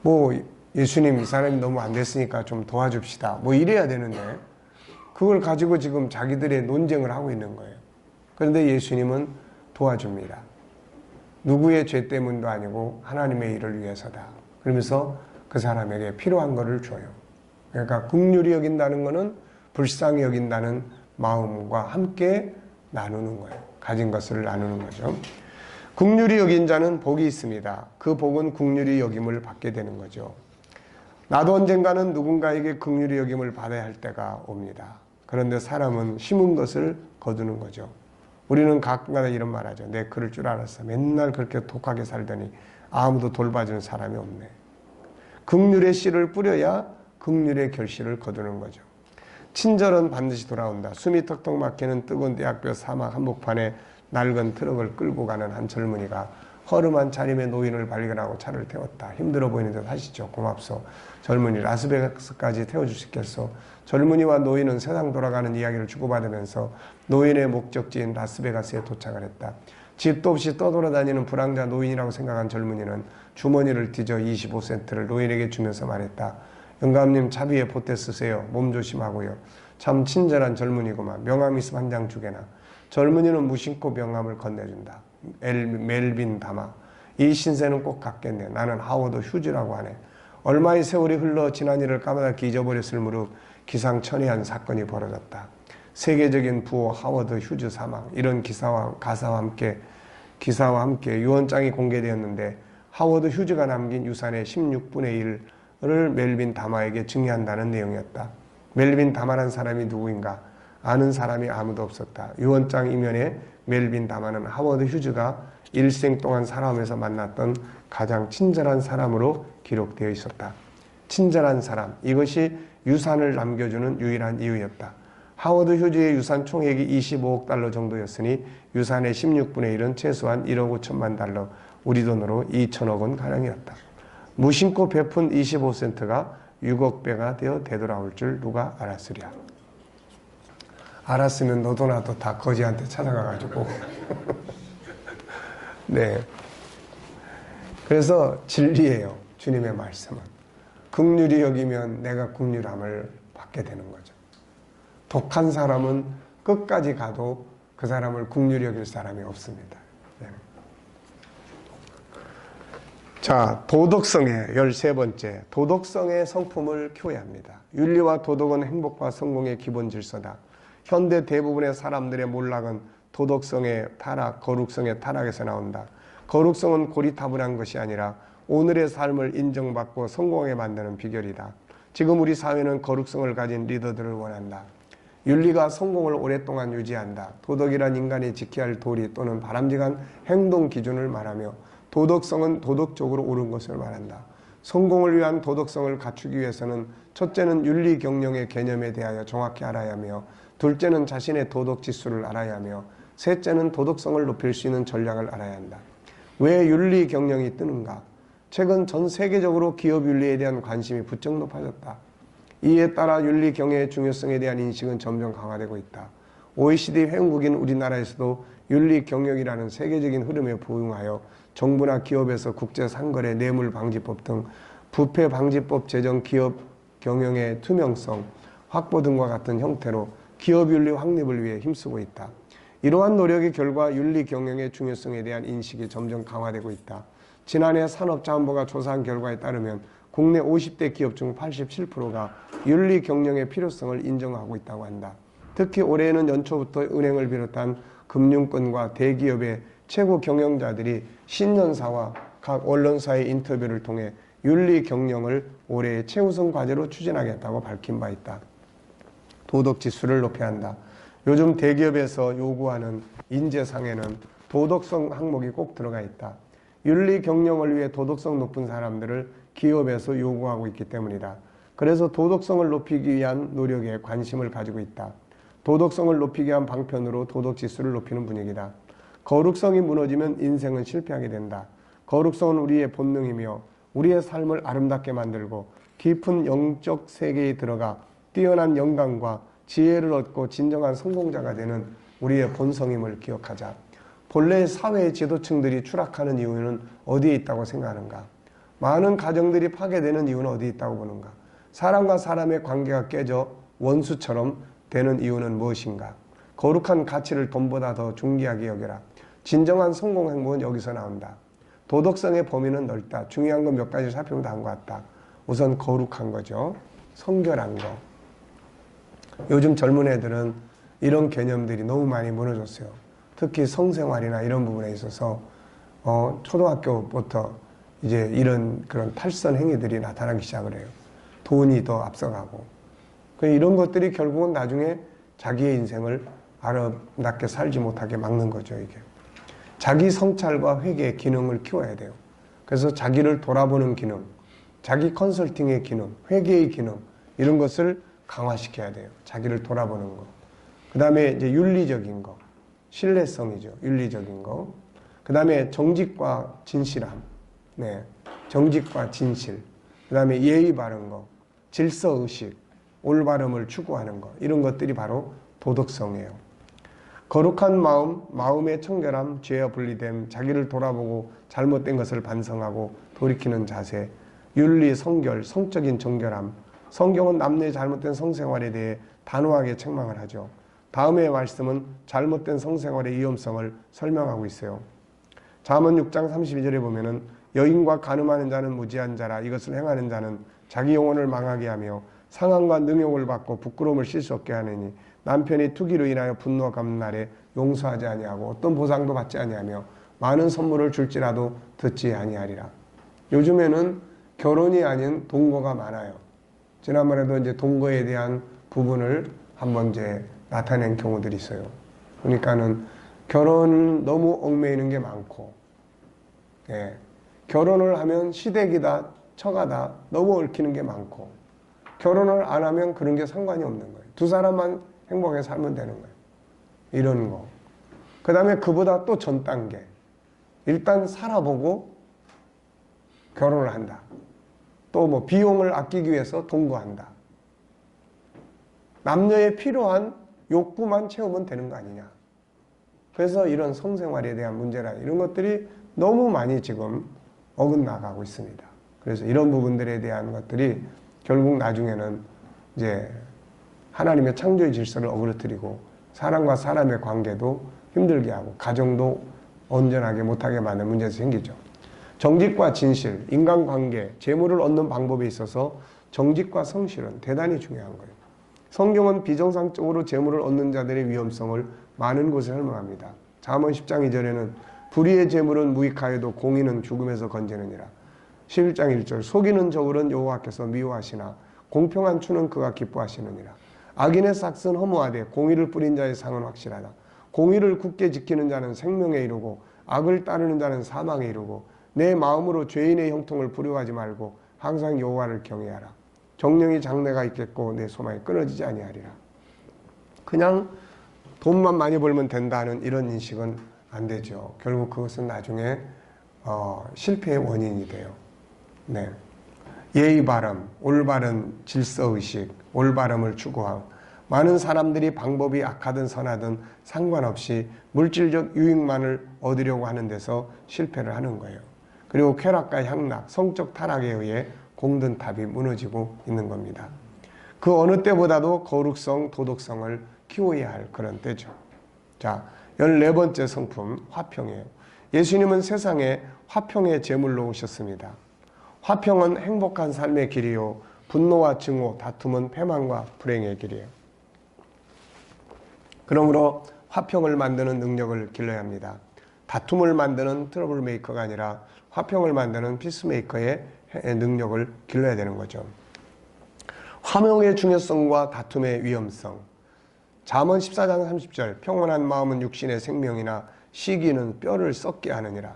뭐 예수님 이 사람이 너무 안 됐으니까 좀 도와줍시다. 뭐 이래야 되는데 그걸 가지고 지금 자기들의 논쟁을 하고 있는 거예요. 그런데 예수님은 도와줍니다. 누구의 죄 때문도 아니고 하나님의 일을 위해서다. 그러면서 그 사람에게 필요한 것을 줘요. 그러니까 긍휼히 여긴다는 것은 불쌍히 여긴다는 마음과 함께 나누는 거예요. 가진 것을 나누는 거죠. 긍휼히 여긴 자는 복이 있습니다. 그 복은 긍휼히 여김을 받게 되는 거죠. 나도 언젠가는 누군가에게 긍휼히 여김을 받아야 할 때가 옵니다. 그런데 사람은 심은 것을 거두는 거죠. 우리는 가끔가다 이런 말 하죠. 내 그럴 줄 알았어. 맨날 그렇게 독하게 살더니 아무도 돌봐주는 사람이 없네. 긍휼의 씨를 뿌려야 긍휼의 결실을 거두는 거죠. 친절은 반드시 돌아온다. 숨이 턱턱 막히는 뜨거운 대학교 사막 한복판에 낡은 트럭을 끌고 가는 한 젊은이가 허름한 차림의 노인을 발견하고 차를 태웠다. 힘들어 보이는 듯 하시죠. 고맙소. 젊은이 라스베가스까지 태워줄 수 있겠소. 젊은이와 노인은 세상 돌아가는 이야기를 주고받으면서 노인의 목적지인 라스베가스에 도착을 했다. 집도 없이 떠돌아다니는 불황자 노인이라고 생각한 젊은이는 주머니를 뒤져 25센트를 노인에게 주면서 말했다. 영감님 차비에 보태 쓰세요. 몸 조심하고요. 참 친절한 젊은이구만. 명함 있으면 한 장 주게나. 젊은이는 무심코 명함을 건네준다. 멜빈 다마. 이 신세는 꼭 갖겠네. 나는 하워드 휴즈라고 하네. 얼마의 세월이 흘러 지난 일을 까마득히 잊어버렸을 무렵 기상천외한 사건이 벌어졌다. 세계적인 부호 하워드 휴즈 사망. 이런 가사와 함께 유언장이 공개되었는데 하워드 휴즈가 남긴 유산의 16분의 1을 멜빈 다마에게 증여한다는 내용이었다. 멜빈 다마란 사람이 누구인가? 아는 사람이 아무도 없었다. 유언장 이면에 멜빈 다마는 하워드 휴즈가 일생 동안 살아오면서 만났던 가장 친절한 사람으로 기록되어 있었다. 친절한 사람, 이것이 유산을 남겨주는 유일한 이유였다. 하워드 휴즈의 유산 총액이 25억 달러 정도였으니 유산의 16분의 1은 최소한 1억 5천만 달러, 우리 돈으로 2천억 원 가량이었다. 무심코 베푼 25센트가 6억 배가 되어 되돌아올 줄 누가 알았으랴. 알았으면 너도 나도 다 거지한테 찾아가가지고 네. 그래서 진리예요. 주님의 말씀은. 긍휼히 여기면 내가 긍휼함을 받게 되는 거죠. 독한 사람은 끝까지 가도 그 사람을 긍휼히 여길 사람이 없습니다. 네. 자, 도덕성의 13번째. 도덕성의 성품을 키워야 합니다. 윤리와 도덕은 행복과 성공의 기본 질서다. 현대 대부분의 사람들의 몰락은 도덕성의 타락, 거룩성의 타락에서 나온다. 거룩성은 고리타분한 것이 아니라 오늘의 삶을 인정받고 성공하게 만드는 비결이다. 지금 우리 사회는 거룩성을 가진 리더들을 원한다. 윤리가 성공을 오랫동안 유지한다. 도덕이란 인간이 지켜야 할 도리 또는 바람직한 행동 기준을 말하며 도덕성은 도덕적으로 옳은 것을 말한다. 성공을 위한 도덕성을 갖추기 위해서는 첫째는 윤리 경영의 개념에 대하여 정확히 알아야 하며 둘째는 자신의 도덕 지수를 알아야 하며 셋째는 도덕성을 높일 수 있는 전략을 알아야 한다. 왜 윤리 경영이 뜨는가? 최근 전 세계적으로 기업 윤리에 대한 관심이 부쩍 높아졌다. 이에 따라 윤리 경영의 중요성에 대한 인식은 점점 강화되고 있다. OECD 회원국인 우리나라에서도 윤리 경영이라는 세계적인 흐름에 부응하여 정부나 기업에서 국제상거래 뇌물방지법 등 부패방지법 제정 기업 경영의 투명성 확보 등과 같은 형태로 기업윤리 확립을 위해 힘쓰고 있다. 이러한 노력의 결과 윤리 경영의 중요성에 대한 인식이 점점 강화되고 있다. 지난해 산업자원부가 조사한 결과에 따르면 국내 50대 기업 중 87%가 윤리 경영의 필요성을 인정하고 있다고 한다. 특히 올해에는 연초부터 은행을 비롯한 금융권과 대기업의 최고 경영자들이 신년사와 각 언론사의 인터뷰를 통해 윤리 경영을 올해의 최우선 과제로 추진하겠다고 밝힌 바 있다. 도덕 지수를 높여야 한다. 요즘 대기업에서 요구하는 인재상에는 도덕성 항목이 꼭 들어가 있다. 윤리 경영을 위해 도덕성 높은 사람들을 기업에서 요구하고 있기 때문이다. 그래서 도덕성을 높이기 위한 노력에 관심을 가지고 있다. 도덕성을 높이기 위한 방편으로 도덕 지수를 높이는 분위기다. 거룩성이 무너지면 인생은 실패하게 된다. 거룩성은 우리의 본능이며 우리의 삶을 아름답게 만들고 깊은 영적 세계에 들어가 뛰어난 영감과 지혜를 얻고 진정한 성공자가 되는 우리의 본성임을 기억하자. 본래 사회의 지도층들이 추락하는 이유는 어디에 있다고 생각하는가? 많은 가정들이 파괴되는 이유는 어디에 있다고 보는가? 사람과 사람의 관계가 깨져 원수처럼 되는 이유는 무엇인가? 거룩한 가치를 돈보다 더 중귀하게 여겨라. 진정한 성공 행복은 여기서 나온다. 도덕성의 범위는 넓다. 중요한 건 몇 가지 살펴보면 다음과 같다. 우선 거룩한 거죠. 성결한 거. 요즘 젊은 애들은 이런 개념들이 너무 많이 무너졌어요. 특히 성생활이나 이런 부분에 있어서 초등학교부터 이제 그런 탈선 행위들이 나타나기 시작을 해요. 돈이 더 앞서가고. 이런 것들이 결국은 나중에 자기의 인생을 아름답게 살지 못하게 막는 거죠, 이게. 자기 성찰과 회개의 기능을 키워야 돼요. 그래서 자기를 돌아보는 기능, 자기 컨설팅의 기능, 회개의 기능, 이런 것을 강화시켜야 돼요. 자기를 돌아보는 거. 그 다음에 이제 윤리적인 거, 신뢰성이죠. 윤리적인 거. 그 다음에 정직과 진실함, 네, 정직과 진실. 그 다음에 예의 바른 거, 질서의식, 올바름을 추구하는 거. 이런 것들이 바로 도덕성이에요. 거룩한 마음, 마음의 청결함, 죄와 분리됨, 자기를 돌아보고 잘못된 것을 반성하고 돌이키는 자세, 윤리, 성결, 성적인 정결함. 성경은 남녀의 잘못된 성생활에 대해 단호하게 책망을 하죠. 다음의 말씀은 잘못된 성생활의 위험성을 설명하고 있어요. 잠언 6장 32절에 보면은 여인과 간음하는 자는 무지한 자라. 이것을 행하는 자는 자기 영혼을 망하게 하며 상한과 능욕을 받고 부끄러움을 실 수 없게 하느니 남편이 투기로 인하여 분노 갚는 날에 용서하지 아니하고 어떤 보상도 받지 아니하며 많은 선물을 줄지라도 듣지 아니하리라. 요즘에는 결혼이 아닌 동거가 많아요. 지난번에도 이제 동거에 대한 부분을 한번 이제 나타낸 경우들이 있어요. 그러니까는 결혼 너무 얽매이는 게 많고, 예. 결혼을 하면 시댁이다, 처가다, 너무 얽히는 게 많고, 결혼을 안 하면 그런 게 상관이 없는 거예요. 두 사람만 행복하게 살면 되는 거예요. 이런 거. 그 다음에 그보다 또 전 단계. 일단 살아보고 결혼을 한다. 또 뭐 비용을 아끼기 위해서 동거한다. 남녀의 필요한 욕구만 채우면 되는 거 아니냐. 그래서 이런 성생활에 대한 문제라 이런 것들이 너무 많이 지금 어긋나가고 있습니다. 그래서 이런 부분들에 대한 것들이 결국 나중에는 이제 하나님의 창조의 질서를 어그러뜨리고 사람과 사람의 관계도 힘들게 하고 가정도 온전하게 못하게 만드는 문제가 생기죠. 정직과 진실, 인간관계, 재물을 얻는 방법에 있어서 정직과 성실은 대단히 중요한 거예요. 성경은 비정상적으로 재물을 얻는 자들의 위험성을 많은 곳에 설명합니다. 잠언 10장 2절에는 불의의 재물은 무익하여도 공의는 죽음에서 건지느니라. 11장 1절 속이는 저울은 여호와께서 미워하시나 공평한 추는 그가 기뻐하시느니라. 악인의 삭은 허무하되 공의를 뿌린 자의 상은 확실하다. 공의를 굳게 지키는 자는 생명에 이르고 악을 따르는 자는 사망에 이르고 내 마음으로 죄인의 형통을 부려하지 말고 항상 여호와를 경외하라. 정령이 장래가 있겠고 내 소망이 끊어지지 아니하리라. 그냥 돈만 많이 벌면 된다는 이런 인식은 안 되죠. 결국 그것은 나중에 실패의 원인이 돼요. 네. 예의 바름, 올바른 질서의식, 올바름을 추구함. 많은 사람들이 방법이 악하든 선하든 상관없이 물질적 유익만을 얻으려고 하는 데서 실패를 하는 거예요. 그리고 쾌락과 향락, 성적 타락에 의해 공든탑이 무너지고 있는 겁니다. 그 어느 때보다도 거룩성, 도덕성을 키워야 할 그런 때죠. 자, 14번째 성품, 화평이에요. 예수님은 세상에 화평의 제물로 오셨습니다. 화평은 행복한 삶의 길이요. 분노와 증오, 다툼은 패망과 불행의 길이에요. 그러므로 화평을 만드는 능력을 길러야 합니다. 다툼을 만드는 트러블 메이커가 아니라 화평을 만드는 피스메이커의 능력을 길러야 되는 거죠. 화평의 중요성과 다툼의 위험성. 잠언 14장 30절 평온한 마음은 육신의 생명이나 시기는 뼈를 썩게 하느니라.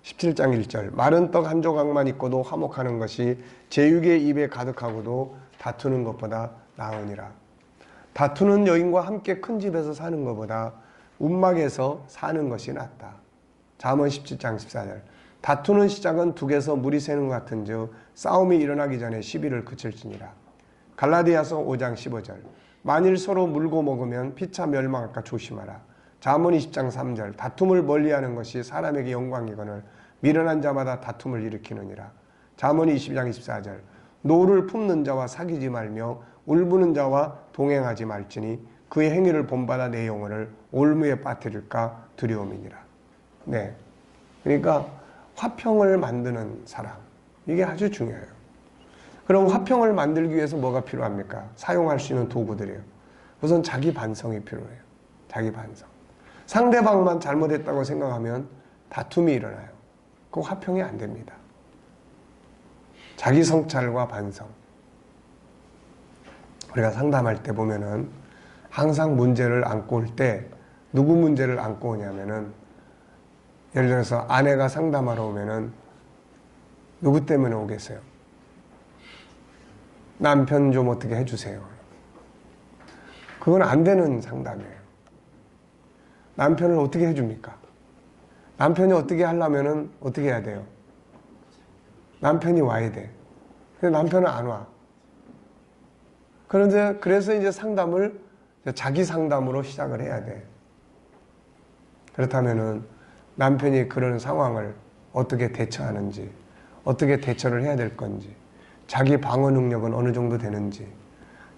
17장 1절 마른 떡 한 조각만 있고도 화목하는 것이 제육의 입에 가득하고도 다투는 것보다 나으니라. 다투는 여인과 함께 큰 집에서 사는 것보다 움막에서 사는 것이 낫다. 잠언 17장 14절 다투는 시작은 둑에서 물이 새는 것 같은즉 싸움이 일어나기 전에 시비를 그칠지니라. 갈라디아서 5장 15절 만일 서로 물고 먹으면 피차 멸망할까 조심하라. 잠언 20장 3절 다툼을 멀리하는 것이 사람에게 영광이거늘 미련한 자마다 다툼을 일으키느니라. 잠언 20장 24절 노를 품는 자와 사귀지 말며 울부는 자와 동행하지 말지니 그의 행위를 본받아 내 영혼을 올무에 빠뜨릴까 두려움이니라. 네, 그러니까 화평을 만드는 사람, 이게 아주 중요해요. 그럼 화평을 만들기 위해서 뭐가 필요합니까? 사용할 수 있는 도구들이에요. 우선 자기 반성이 필요해요. 자기 반성. 상대방만 잘못했다고 생각하면 다툼이 일어나요. 그 화평이 안 됩니다. 자기 성찰과 반성. 우리가 상담할 때 보면은 항상 문제를 안고 올 때 누구 문제를 안고 오냐면은 예를 들어서 아내가 상담하러 오면은 누구 때문에 오겠어요? 남편 좀 어떻게 해주세요. 그건 안 되는 상담이에요. 남편을 어떻게 해줍니까? 남편이 어떻게 하려면은 어떻게 해야 돼요? 남편이 와야 돼. 근데 남편은 안 와. 그런데 그래서 이제 상담을 자기 상담으로 시작을 해야 돼. 그렇다면은 남편이 그런 상황을 어떻게 대처하는지, 어떻게 대처를 해야 될 건지, 자기 방어 능력은 어느 정도 되는지,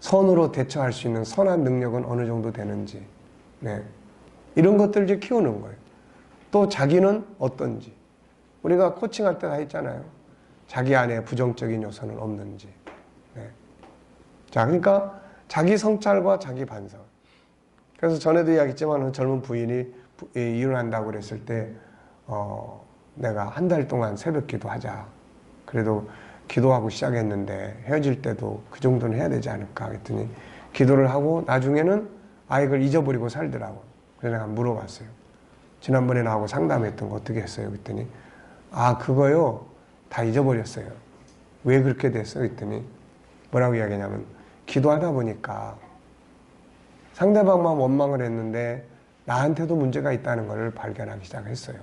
선으로 대처할 수 있는 선한 능력은 어느 정도 되는지, 네. 이런 것들을 이제 키우는 거예요. 또 자기는 어떤지. 우리가 코칭할 때 다 했잖아요. 자기 안에 부정적인 요소는 없는지. 네. 자, 그러니까 자기 성찰과 자기 반성. 그래서 전에도 이야기했지만 젊은 부인이 이혼한다고 그랬을 때 내가 한 달 동안 새벽 기도하자. 그래도 기도하고 시작했는데 헤어질 때도 그 정도는 해야 되지 않을까 했더니 기도를 하고 나중에는 이걸 잊어버리고 살더라고. 그래서 내가 물어봤어요. 지난번에 나하고 상담했던 거 어떻게 했어요? 그랬더니 그거요 다 잊어버렸어요. 왜 그렇게 됐어요? 그랬더니 뭐라고 이야기하냐면 기도하다 보니까 상대방만 원망을 했는데 나한테도 문제가 있다는 것을 발견하기 시작했어요.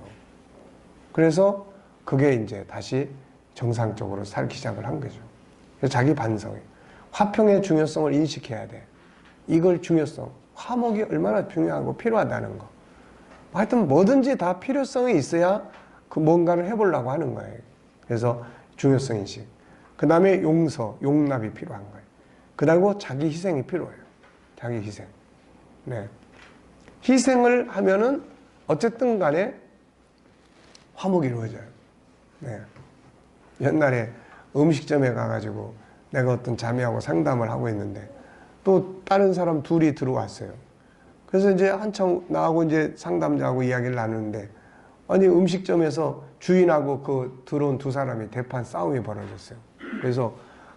그래서 그게 이제 다시 정상적으로 살기 시작을 한 거죠. 그래서 자기 반성에 화평의 중요성을 인식해야 돼. 이걸 중요성, 화목이 얼마나 중요하고 필요하다는 거. 하여튼 뭐든지 다 필요성이 있어야 그 뭔가를 해보려고 하는 거예요. 그래서 중요성 인식. 그 다음에 용서, 용납이 필요한 거예요. 그 다음에 자기 희생이 필요해요. 자기 희생. 네. 희생을 하면은 어쨌든 간에 화목이 이루어져요. 네. 옛날에 음식점에 가가지고 내가 어떤 자매하고 상담을 하고 있는데 또 다른 사람 둘이 들어왔어요. 그래서 이제 한참 나하고 이제 상담자하고 이야기를 나누는데 아니 음식점에서 주인하고 그 들어온 두 사람이 대판 싸움이 벌어졌어요. 그래서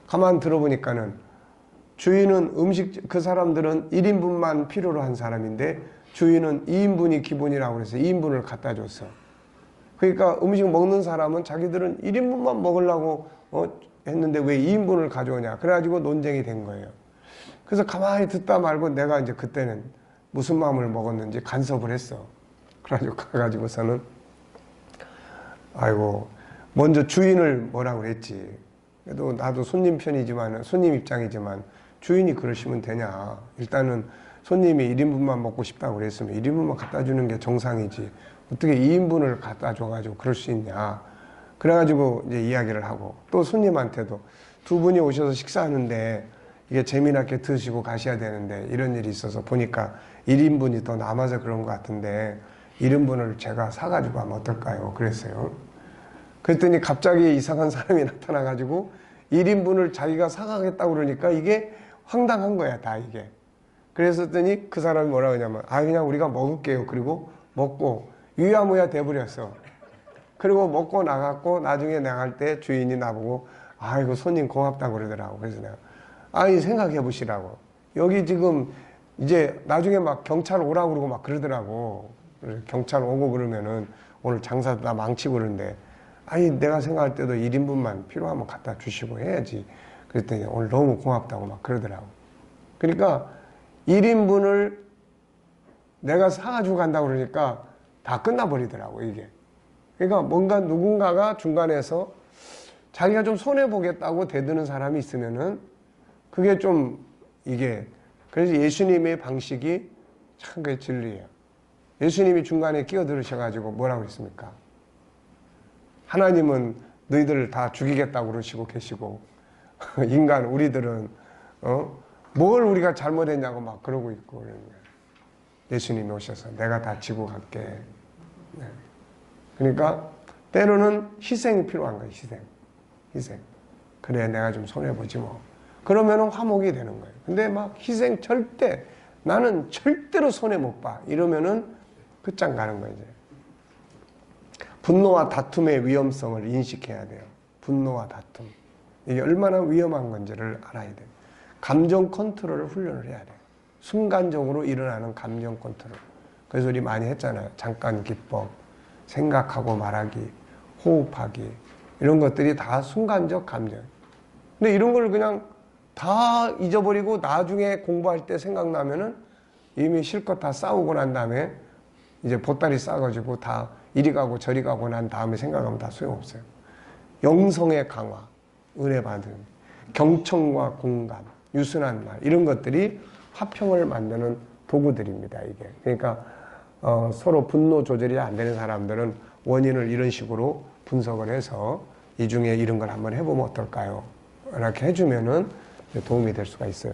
가만 들어보니까는 주인은 그 사람들은 1인분만 필요로 한 사람인데 주인은 2인분이 기본이라고 그래서 2인분을 갖다 줬어. 그러니까 음식 먹는 사람은 자기들은 1인분만 먹으려고 했는데 왜 2인분을 가져오냐. 그래가지고 논쟁이 된 거예요. 그래서 가만히 듣다 말고 내가 이제 그때는 무슨 마음을 먹었는지 간섭을 했어. 그래가지고 가가지고서는 아이고 먼저 주인을 뭐라고 그랬지. 그래도 나도 손님 편이지만 손님 입장이지만 주인이 그러시면 되냐. 일단은 손님이 1인분만 먹고 싶다고 그랬으면 1인분만 갖다 주는 게 정상이지. 어떻게 2인분을 갖다 줘가지고 그럴 수 있냐. 그래가지고 이제 이야기를 하고 또 손님한테도 두 분이 오셔서 식사하는데 이게 재미나게 드시고 가셔야 되는데 이런 일이 있어서 보니까 1인분이 더 남아서 그런 것 같은데 1인분을 제가 사가지고 하면 어떨까요? 그랬어요. 그랬더니 갑자기 이상한 사람이 나타나가지고 1인분을 자기가 사가겠다고 그러니까 이게 황당한 거야, 다 이게. 그랬더니 그 사람이 뭐라고 하냐면 그냥 우리가 먹을게요. 그리고 먹고 유야무야 돼버렸어. 그리고 먹고 나갔고 나중에 나갈 때 주인이 나보고 아이고 손님 고맙다고 그러더라고. 그래서 내가 생각해 보시라고. 여기 지금 이제 나중에 막 경찰 오라고 그러고 막 그러더라고. 경찰 오고 그러면은 오늘 장사도 다 망치고 그러는데 내가 생각할 때도 1인분만 필요하면 갖다 주시고 해야지. 그랬더니 오늘 너무 고맙다고 막 그러더라고. 그러니까 1인분을 내가 사가지고 간다고 그러니까 다 끝나버리더라고, 이게. 그러니까 뭔가 누군가가 중간에서 자기가 좀 손해보겠다고 대드는 사람이 있으면은 그게 좀 이게, 그래서 예수님의 방식이 참 그게 진리예요. 예수님이 중간에 끼어들으셔가지고 뭐라고 했습니까? 하나님은 너희들을 다 죽이겠다고 그러시고 계시고 인간 우리들은 뭘 우리가 잘못했냐고 막 그러고 있고 그러는 거예요. 예수님이 오셔서 내가 다 지고 갈게. 네. 그러니까 때로는 희생이 필요한 거예요. 희생. 그래 내가 좀 손해보지 뭐. 그러면은 화목이 되는 거예요. 근데 막 희생 나는 절대로 손해 못 봐. 이러면은 끝장 가는 거예요. 이제. 분노와 다툼의 위험성을 인식해야 돼요. 분노와 다툼. 이게 얼마나 위험한 건지를 알아야 돼요. 감정 컨트롤을 훈련을 해야 돼요. 순간적으로 일어나는 감정 컨트롤. 그래서 우리 많이 했잖아요. 잠깐 기법, 생각하고 말하기, 호흡하기. 이런 것들이 다 순간적 감정. 근데 이런 걸 그냥 다 잊어버리고 나중에 공부할 때 생각나면은 이미 실컷 다 싸우고 난 다음에 이제 보따리 싸가지고 다 이리 가고 저리 가고 난 다음에 생각하면 다 소용없어요. 영성의 강화, 은혜 받음, 경청과 공감, 유순한 말 이런 것들이 화평을 만드는 도구들입니다. 이게 그러니까 서로 분노 조절이 안 되는 사람들은 원인을 이런 식으로 분석을 해서 이 중에 이런 걸 한번 해보면 어떨까요? 이렇게 해주면은 도움이 될 수가 있어요.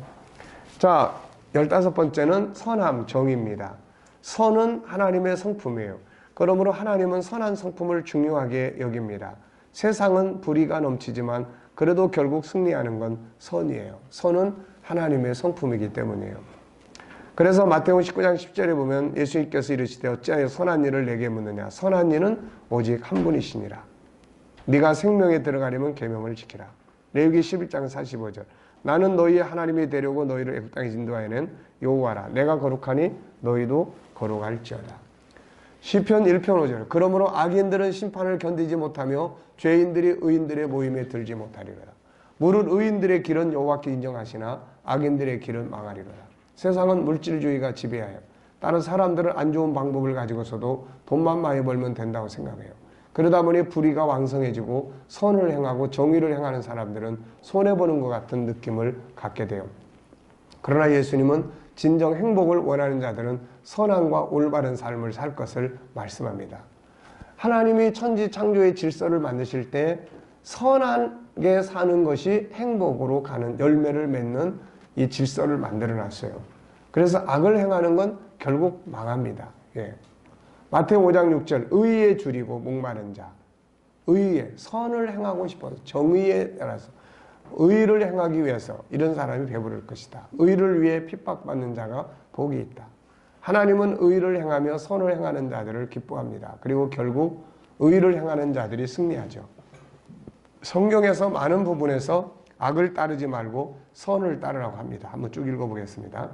자, 15번째는 선함, 정의입니다. 선은 하나님의 성품이에요. 그러므로 하나님은 선한 성품을 중요하게 여깁니다. 세상은 불의가 넘치지만 그래도 결국 승리하는 건 선이에요. 선은 하나님의 성품이기 때문이에요. 그래서 마태복음 19장 10절에 보면 예수님께서 이르시되 어찌하여 선한 일을 내게 묻느냐. 선한 이는 오직 한 분이시니라. 네가 생명에 들어가려면 계명을 지키라. 레위기 11장 45절. 나는 너희의 하나님이 되려고 너희를 애굽 땅에 인도하여낸 여호와라. 내가 거룩하니 너희도 거룩할지어다. 시편 1편 5절. 그러므로 악인들은 심판을 견디지 못하며 죄인들이 의인들의 모임에 들지 못하리로다. 무릇 의인들의 길은 여호와께 인정하시나 악인들의 길은 망하리로다. 세상은 물질주의가 지배하여 다른 사람들은 안 좋은 방법을 가지고서도 돈만 많이 벌면 된다고 생각해요. 그러다 보니 불의가 왕성해지고 선을 행하고 정의를 행하는 사람들은 손해보는 것 같은 느낌을 갖게 돼요. 그러나 예수님은 진정 행복을 원하는 자들은 선함과 올바른 삶을 살 것을 말씀합니다. 하나님이 천지 창조의 질서를 만드실 때 선하게 사는 것이 행복으로 가는 열매를 맺는 이 질서를 만들어 놨어요. 그래서 악을 행하는 건 결국 망합니다. 예. 마태복음 5장 6절 의에 줄이고 목마른 자, 의에 선을 행하고 싶어서 정의에 따라서 의를 행하기 위해서 이런 사람이 배부를 것이다. 의를 위해 핍박받는 자가 복이 있다. 하나님은 의를 행하며 선을 행하는 자들을 기뻐합니다. 그리고 결국 의를 행하는 자들이 승리하죠. 성경에서 많은 부분에서 악을 따르지 말고 선을 따르라고 합니다. 한번 쭉 읽어보겠습니다.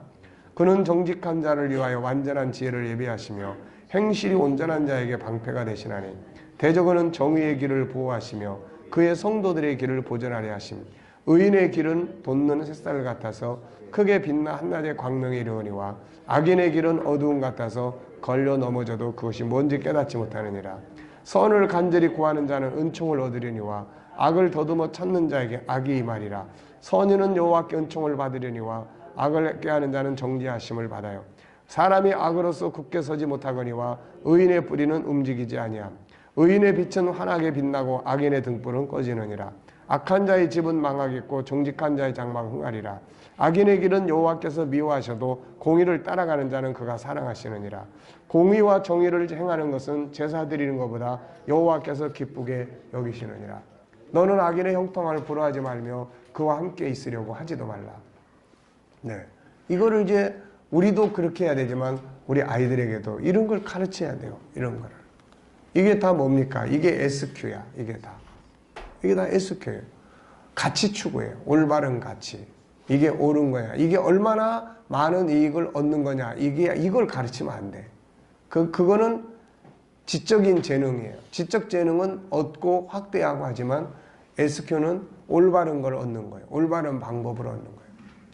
그는 정직한 자를 위하여 완전한 지혜를 예비하시며 행실이 온전한 자에게 방패가 되시나니 대적은 정의의 길을 보호하시며 그의 성도들의 길을 보전하려 하심. 의인의 길은 돋는 햇살 같아서 크게 빛나 한낮의 광명에 이르거니와 악인의 길은 어두움 같아서 걸려 넘어져도 그것이 뭔지 깨닫지 못하느니라. 선을 간절히 구하는 자는 은총을 얻으려니와 악을 더듬어 찾는 자에게 악이 임하리라. 선인은 여호와께 은총을 받으려니와 악을 꾀하는 자는 정죄하심을 받아요. 사람이 악으로서 굳게 서지 못하거니와 의인의 뿌리는 움직이지 아니함. 의인의 빛은 환하게 빛나고 악인의 등불은 꺼지느니라. 악한 자의 집은 망하겠고 정직한 자의 장막 흥하리라. 악인의 길은 여호와께서 미워하셔도 공의를 따라가는 자는 그가 사랑하시느니라. 공의와 정의를 행하는 것은 제사 드리는 것보다 여호와께서 기쁘게 여기시느니라. 너는 악인의 형통함을 부러워하지 말며 그와 함께 있으려고 하지도 말라. 네, 이거를 이제 우리도 그렇게 해야 되지만 우리 아이들에게도 이런 걸 가르쳐야 돼요. 이런 거를. 이게 다 뭡니까? 이게 SQ야. 이게 다 SQ예요. 가치 추구예요. 올바른 가치. 이게 옳은 거야. 이게 얼마나 많은 이익을 얻는 거냐. 이걸 가르치면 안 돼. 그거는 지적인 재능이에요. 지적 재능은 얻고 확대하고 하지만 SQ는 올바른 걸 얻는 거예요. 올바른 방법을 얻는 거예요.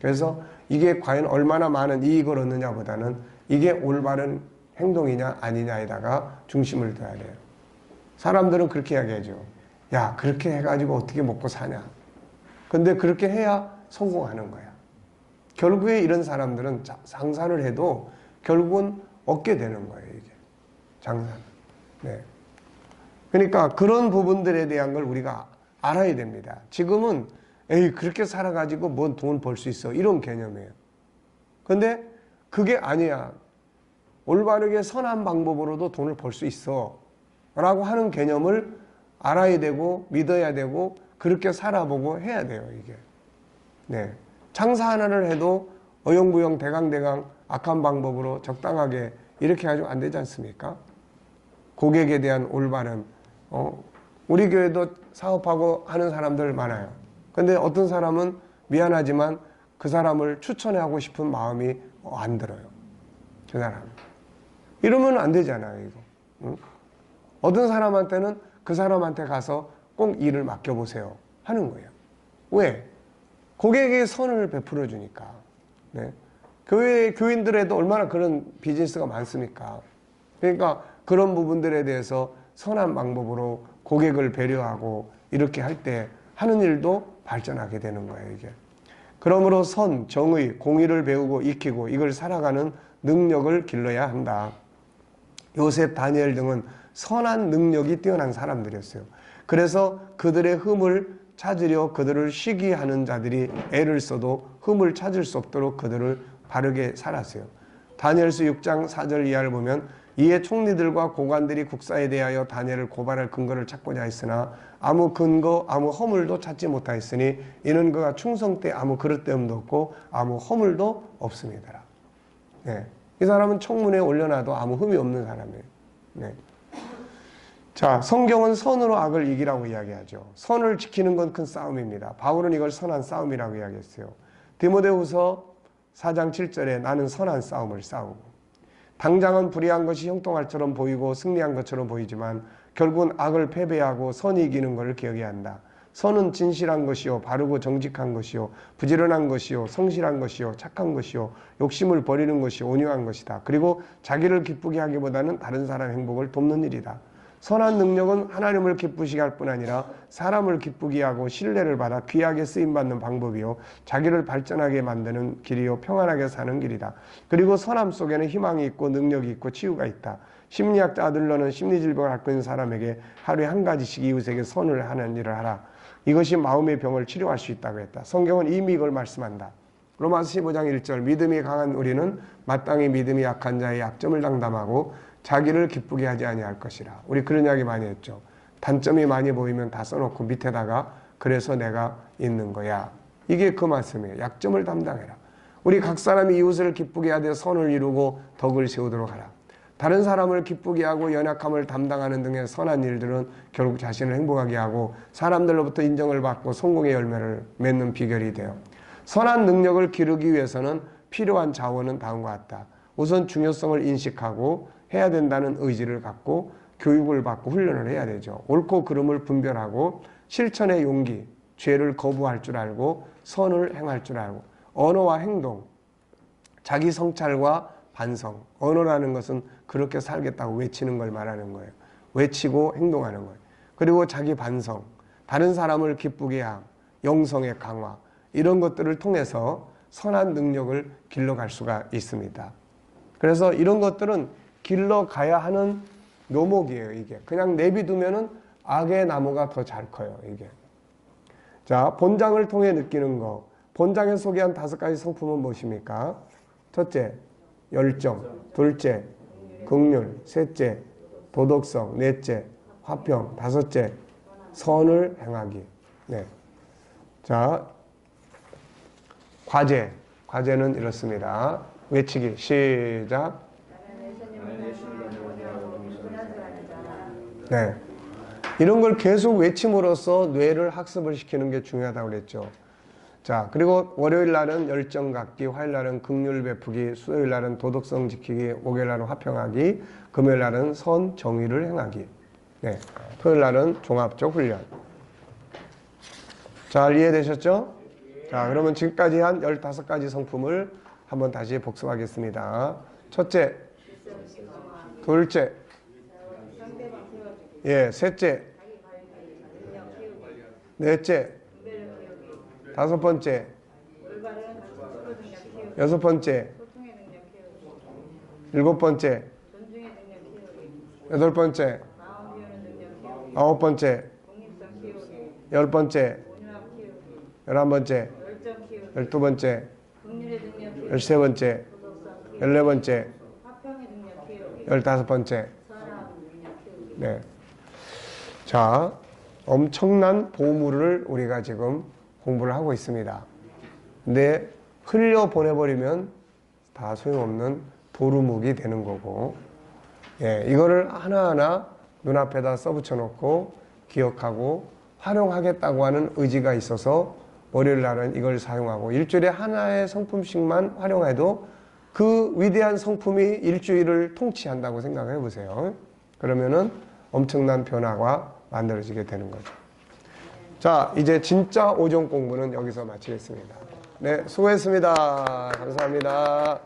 그래서 이게 과연 얼마나 많은 이익을 얻느냐보다는 이게 올바른 행동이냐 아니냐에다가 중심을 둬야 돼요. 사람들은 그렇게 이야기하죠. 야, 그렇게 해가지고 어떻게 먹고 사냐. 근데 그렇게 해야 성공하는 거야. 결국에 이런 사람들은 장사를 해도 결국은 얻게 되는 거예요. 이게 장사는. 네. 그러니까 그런 부분들에 대한 걸 우리가 알아야 됩니다. 지금은 에이, 그렇게 살아가지고 뭔 돈 벌 수 있어. 이런 개념이에요. 근데 그게 아니야. 올바르게 선한 방법으로도 돈을 벌 수 있어. 라고 하는 개념을 알아야 되고, 믿어야 되고, 그렇게 살아보고 해야 돼요, 이게. 네. 장사 하나를 해도 어영부영, 대강대강, 악한 방법으로 적당하게 이렇게 가지고 안 되지 않습니까? 고객에 대한 올바른, 우리 교회도 사업하고 하는 사람들 많아요. 근데 어떤 사람은 미안하지만 그 사람을 추천하고 싶은 마음이 안 들어요. 그 사람. 이러면 안 되잖아요, 이거. 응? 어떤 사람한테는 그 사람한테 가서 꼭 일을 맡겨보세요. 하는 거예요. 왜? 고객에게 선을 베풀어 주니까. 네. 교인들에도 얼마나 그런 비즈니스가 많습니까? 그러니까 그런 부분들에 대해서 선한 방법으로 고객을 배려하고 이렇게 할 때 하는 일도 발전하게 되는 거예요, 이게. 그러므로 선, 정의, 공의를 배우고 익히고 이걸 살아가는 능력을 길러야 한다. 요셉, 다니엘 등은 선한 능력이 뛰어난 사람들이었어요. 그래서 그들의 흠을 찾으려 그들을 쉬게 하는 자들이 애를 써도 흠을 찾을 수 없도록 그들을 바르게 살았어요. 다니엘서 6장 4절 이하를 보면 이에 총리들과 고관들이 국사에 대하여 다니엘을 고발할 근거를 찾고자 했으나 아무 근거 아무 허물도 찾지 못하였으니 이는 그가 충성 때 아무 그릇됨도 없고 아무 허물도 없습니다. 네. 이 사람은 청문회에 올려놔도 아무 흠이 없는 사람이에요. 네. 자, 성경은 선으로 악을 이기라고 이야기하죠. 선을 지키는 건 큰 싸움입니다. 바울은 이걸 선한 싸움이라고 이야기했어요. 디모데후서 4장 7절에 나는 선한 싸움을 싸우고, 당장은 불의한 것이 형통할 처럼 보이고 승리한 것처럼 보이지만 결국은 악을 패배하고 선이 이기는 것을 기억해야 한다. 선은 진실한 것이요 바르고 정직한 것이요 부지런한 것이요 성실한 것이요 착한 것이요 욕심을 버리는 것이 온유한 것이다. 그리고 자기를 기쁘게 하기보다는 다른 사람의 행복을 돕는 일이다. 선한 능력은 하나님을 기쁘시게 할 뿐 아니라 사람을 기쁘게 하고 신뢰를 받아 귀하게 쓰임받는 방법이요 자기를 발전하게 만드는 길이요 평안하게 사는 길이다. 그리고 선함 속에는 희망이 있고 능력이 있고 치유가 있다. 심리학자 아들러는 심리질병을 앓고 있는 사람에게 하루에 한 가지씩 이웃에게 선을 하는 일을 하라. 이것이 마음의 병을 치료할 수 있다고 했다. 성경은 이미 이걸 말씀한다. 로마서 15장 1절 믿음이 강한 우리는 마땅히 믿음이 약한 자의 약점을 장담하고 자기를 기쁘게 하지 아니할 것이라. 우리 그런 이야기 많이 했죠. 단점이 많이 보이면 다 써놓고 밑에다가 그래서 내가 있는 거야. 이게 그 말씀이에요. 약점을 담당해라. 우리 각 사람이 이웃을 기쁘게 하되 선을 이루고 덕을 세우도록 하라. 다른 사람을 기쁘게 하고 연약함을 담당하는 등의 선한 일들은 결국 자신을 행복하게 하고 사람들로부터 인정을 받고 성공의 열매를 맺는 비결이 돼요. 선한 능력을 기르기 위해서는 필요한 자원은 다음과 같다. 우선 중요성을 인식하고 해야 된다는 의지를 갖고 교육을 받고 훈련을 해야 되죠. 옳고 그름을 분별하고 실천의 용기, 죄를 거부할 줄 알고 선을 행할 줄 알고 언어와 행동, 자기 성찰과 반성. 언어라는 것은 그렇게 살겠다고 외치는 걸 말하는 거예요. 외치고 행동하는 거예요. 그리고 자기 반성, 다른 사람을 기쁘게 함, 영성의 강화 이런 것들을 통해서 선한 능력을 길러갈 수가 있습니다. 그래서 이런 것들은 길러가야 하는 묘목이에요. 이게 그냥 내비두면은 악의 나무가 더 잘 커요. 이게. 자, 본장을 통해 느끼는 거. 본장에 소개한 5가지 성품은 무엇입니까? 첫째, 열정. 둘째, 긍휼. 셋째, 도덕성. 넷째, 화평. 다섯째, 선을 행하기. 네. 자, 과제. 과제는 이렇습니다. 외치기. 시작. 네. 이런 걸 계속 외침으로써 뇌를 학습을 시키는 게 중요하다고 그랬죠. 자, 그리고 월요일 날은 열정 갖기, 화요일 날은 긍휼 베푸기, 수요일 날은 도덕성 지키기, 목요일 날은 화평하기, 금요일 날은 선, 정의를 행하기. 네. 토요일 날은 종합적 훈련. 잘 이해되셨죠? 자, 그러면 지금까지 한 15가지 성품을 한번 다시 복습하겠습니다. 첫째, 둘째, 셋째, 넷째, 다섯 번째, 여섯 번째, 일곱 번째, 여덟 번째, 아홉 번째, 열 번째, 11번째, 12번째, 13번째, 14번째, 15번째. 네. 자, 엄청난 보물을 우리가 지금 공부를 하고 있습니다. 근데 흘려보내버리면 다 소용없는 도루묵이 되는 거고, 이거를 하나하나 눈앞에다 써붙여 놓고 기억하고 활용하겠다고 하는 의지가 있어서 월요일 날은 이걸 사용하고 일주일에 하나의 성품씩만 활용해도 그 위대한 성품이 일주일을 통치한다고 생각해 보세요. 그러면은 엄청난 변화가 만들어지게 되는 거죠. 자, 이제 진짜 오종 공부는 여기서 마치겠습니다. 네, 수고했습니다. 감사합니다.